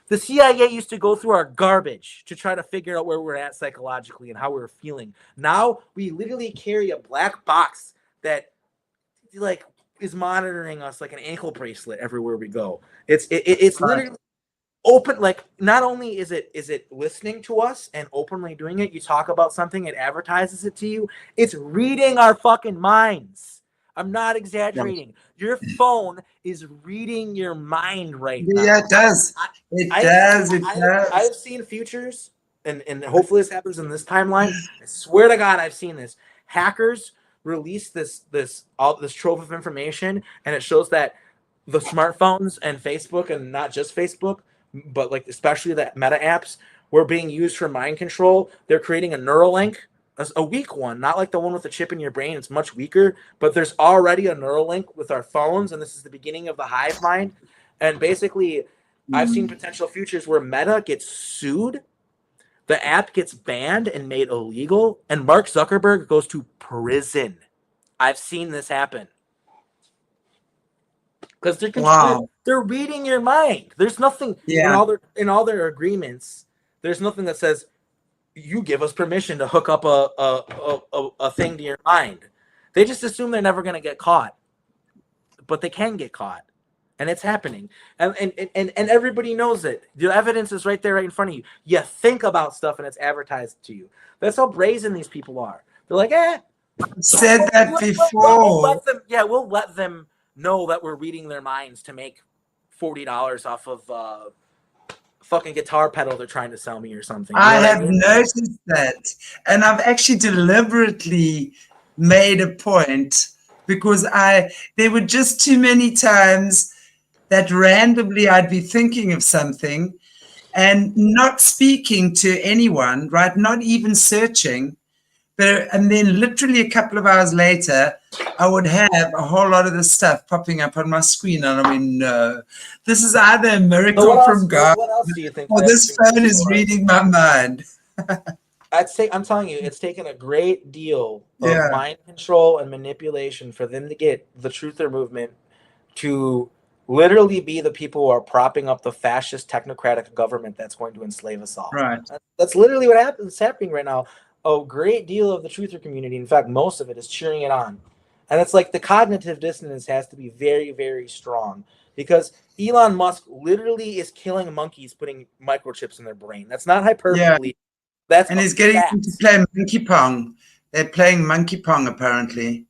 the CIA used to go through our garbage to try to figure out where we're at psychologically and how we're feeling. Now we literally carry a black box that, like, is monitoring us like an ankle bracelet everywhere we go. It's literally open. Like, not only is it listening to us and openly doing it, you talk about something, it advertises it to you. It's reading our fucking minds. I'm not exaggerating. Your phone is reading your mind right now. Yeah, it does. It does. I've seen futures, and hopefully this happens in this timeline. I swear to God, I've seen this. Hackers release this trove of information, and it shows that the smartphones and Facebook, and not just Facebook, but like especially the Meta apps, were being used for mind control. They're creating a neural link, a weak one, not like the one with the chip in your brain. It's much weaker, but there's already a neural link with our phones, and this is the beginning of the hive mind. And basically, I've seen potential futures where Meta gets sued, the app gets banned and made illegal, and Mark Zuckerberg goes to prison. I've seen this happen. Because they're reading your mind. There's nothing in all their agreements. There's nothing that says you give us permission to hook up a thing to your mind. They just assume they're never going to get caught, but they can get caught. And it's happening. And everybody knows it. The evidence is right there, right in front of you. You think about stuff and it's advertised to you. That's how brazen these people are. They're like, said that before. We'll let them know that we're reading their minds to make $40 off of fucking guitar pedal they're trying to sell me or something. I have noticed that. And I've actually deliberately made a point, because there were just too many times that randomly I'd be thinking of something and not speaking to anyone, right? Not even searching. And then literally a couple of hours later, I would have a whole lot of this stuff popping up on my screen. And I mean, no, this is either a miracle from God, what else do you think, or this phone is reading my mind. I'm telling you, it's taken a great deal of mind control and manipulation for them to get the truther movement to literally be the people who are propping up the fascist technocratic government that's going to enslave us all. Right. That's literally what is happening right now. A great deal of the truther community, in fact, most of it, is cheering it on. And it's like the cognitive dissonance has to be very, very strong, because Elon Musk literally is killing monkeys, putting microchips in their brain. That's not hyperbole. Yeah. And he's getting them to play monkey pong. They're playing monkey pong, apparently,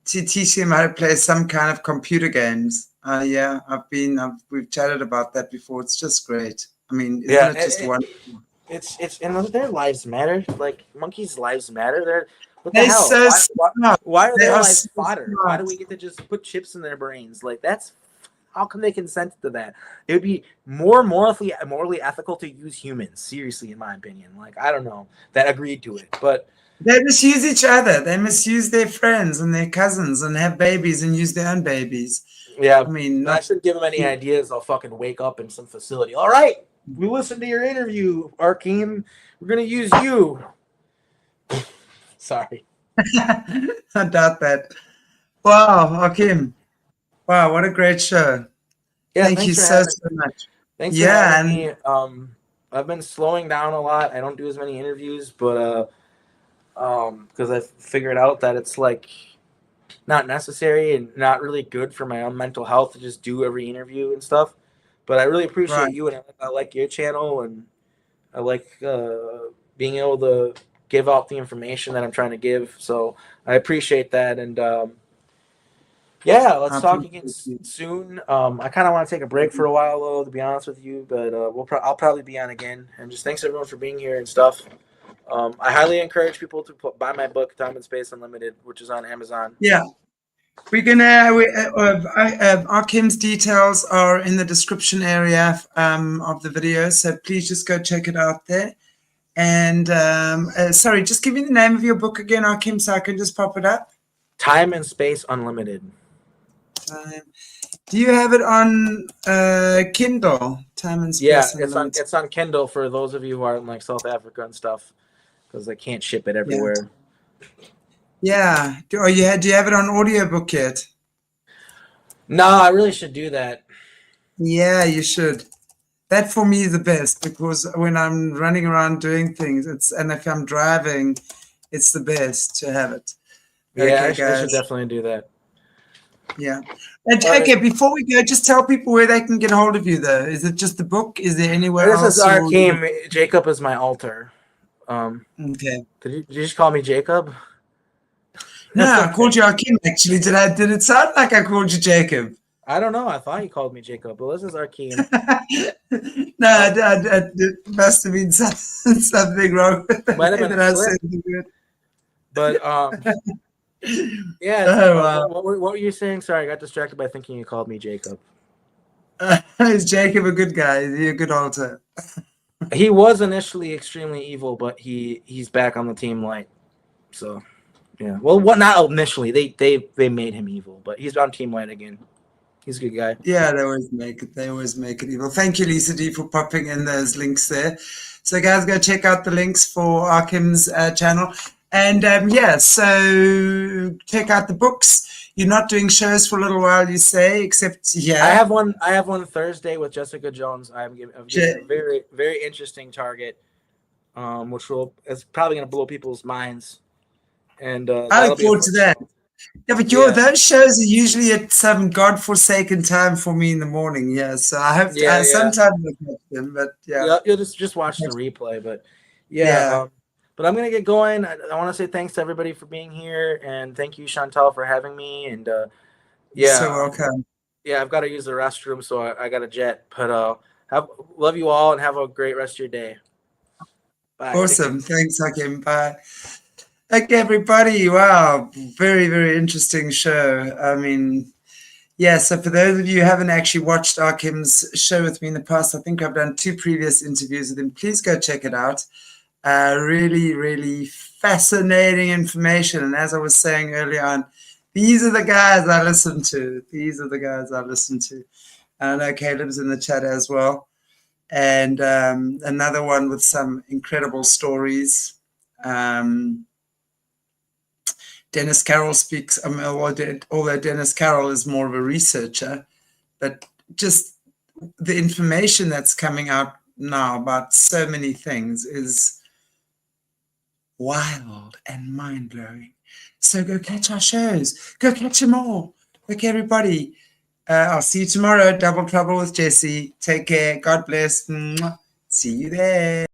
to teach him how to play some kind of computer games. We've chatted about that before. It's just great. I mean, isn't it just wonderful? It's and their lives matter. Like, monkeys' lives matter. What the They're hell? so why are their lives so fodder? smart. Why do we get to just put chips in their brains? Like, how can they consent to that? It would be more morally ethical to use humans, seriously, in my opinion. Like, I don't know, that agreed to it, but they misuse each other. They misuse their friends and their cousins and have babies and use their own babies. Yeah, I mean, I shouldn't give them any ideas. I'll fucking wake up in some facility. All right, We listened to your interview, ARKHEIM. We're gonna use you. Sorry. I doubt that. Wow, Akim. Wow, what a great show. Yeah, Thank you so, so much. thanks for Yeah, having and me. I've been slowing down a lot. I don't do as many interviews, but because I figured out that it's like not necessary and not really good for my own mental health to just do every interview and stuff. But I really appreciate right. you, and I like your channel, and I like being able to give out the information that I'm trying to give. So I appreciate that, and yeah, let's I talk again appreciate you. soon. I kind of want to take a break for a while, though, to be honest with you. But I'll probably be on again. And just thanks everyone for being here and stuff. I highly encourage people to buy my book, Time and Space Unlimited, which is on Amazon. Yeah, we're gonna. Arkim's details are in the description area of the video, so please just go check it out there. And sorry, just give me the name of your book again, Arkim, so I can just pop it up. Time and Space Unlimited. Do you have it on Kindle? Time and Yeah, Space Unlimited. it's on Kindle for those of you who are in like South Africa and stuff, because they can't ship it everywhere. Yeah. Do you have it on audiobook yet? No, I really should do that. Yeah, you should. That for me is the best, because when I'm running around doing things, and if I'm driving, it's the best to have it. Yeah, Okay, I guys. should definitely do that. Yeah. And okay, before we go, just tell people where they can get a hold of you, though. Is it just the book? Is there anywhere else? This is ARKHEIM. Jacob is my alter. Okay. Did you just call me Jacob? No, I called you Akim, actually. Did it sound like I called you Jacob? I don't know. I thought you called me Jacob, but this is ARKHEIM. No, it must have been something wrong. Might have been a slip. But yeah. Oh, wow. What were you saying? Sorry, I got distracted by thinking you called me Jacob. Is Jacob a good guy? Is he a good alter? He was initially extremely evil, but he's back on the team light. So yeah. Well, what not initially. They made him evil, but he's on team light again. He's a good guy. Yeah, they always make it evil. Thank you, Lisa D, for popping in those links there. So guys, go check out the links for Arkim's channel. And yeah, so check out the books. You're not doing shows for a little while, you say, except I have one Thursday with Jessica Jones. I've given a very, very interesting target, which is probably going to blow people's minds. And I look forward to that. Yeah, but those shows are usually at some godforsaken time for me in the morning. Yeah, so I hope sometimes look at them, but yeah, you'll just watch the replay. But yeah. But I'm gonna get going. I want to say thanks to everybody for being here, and thank you, Chantelle, for having me. And yeah, so welcome. Yeah, I've got to use the restroom, so I got a jet. But love you all, and have a great rest of your day. Bye. Awesome. Thanks, Hakim. Bye. Okay, everybody. Wow, very, very interesting show. I mean, yeah, so for those of you who haven't actually watched Arkim's show with me in the past, I think I've done 2 previous interviews with him. Please go check it out. Really, really fascinating information. And as I was saying earlier on, these are the guys I listen to. These are the guys I listen to. I know Caleb's in the chat as well. And another one with some incredible stories. Dennis Carroll speaks, although Dennis Carroll is more of a researcher, but just the information that's coming out now about so many things is wild and mind-blowing. So go catch our shows. Go catch them all. Okay, everybody. I'll see you tomorrow. Double Trouble with Jesse. Take care. God bless. See you there.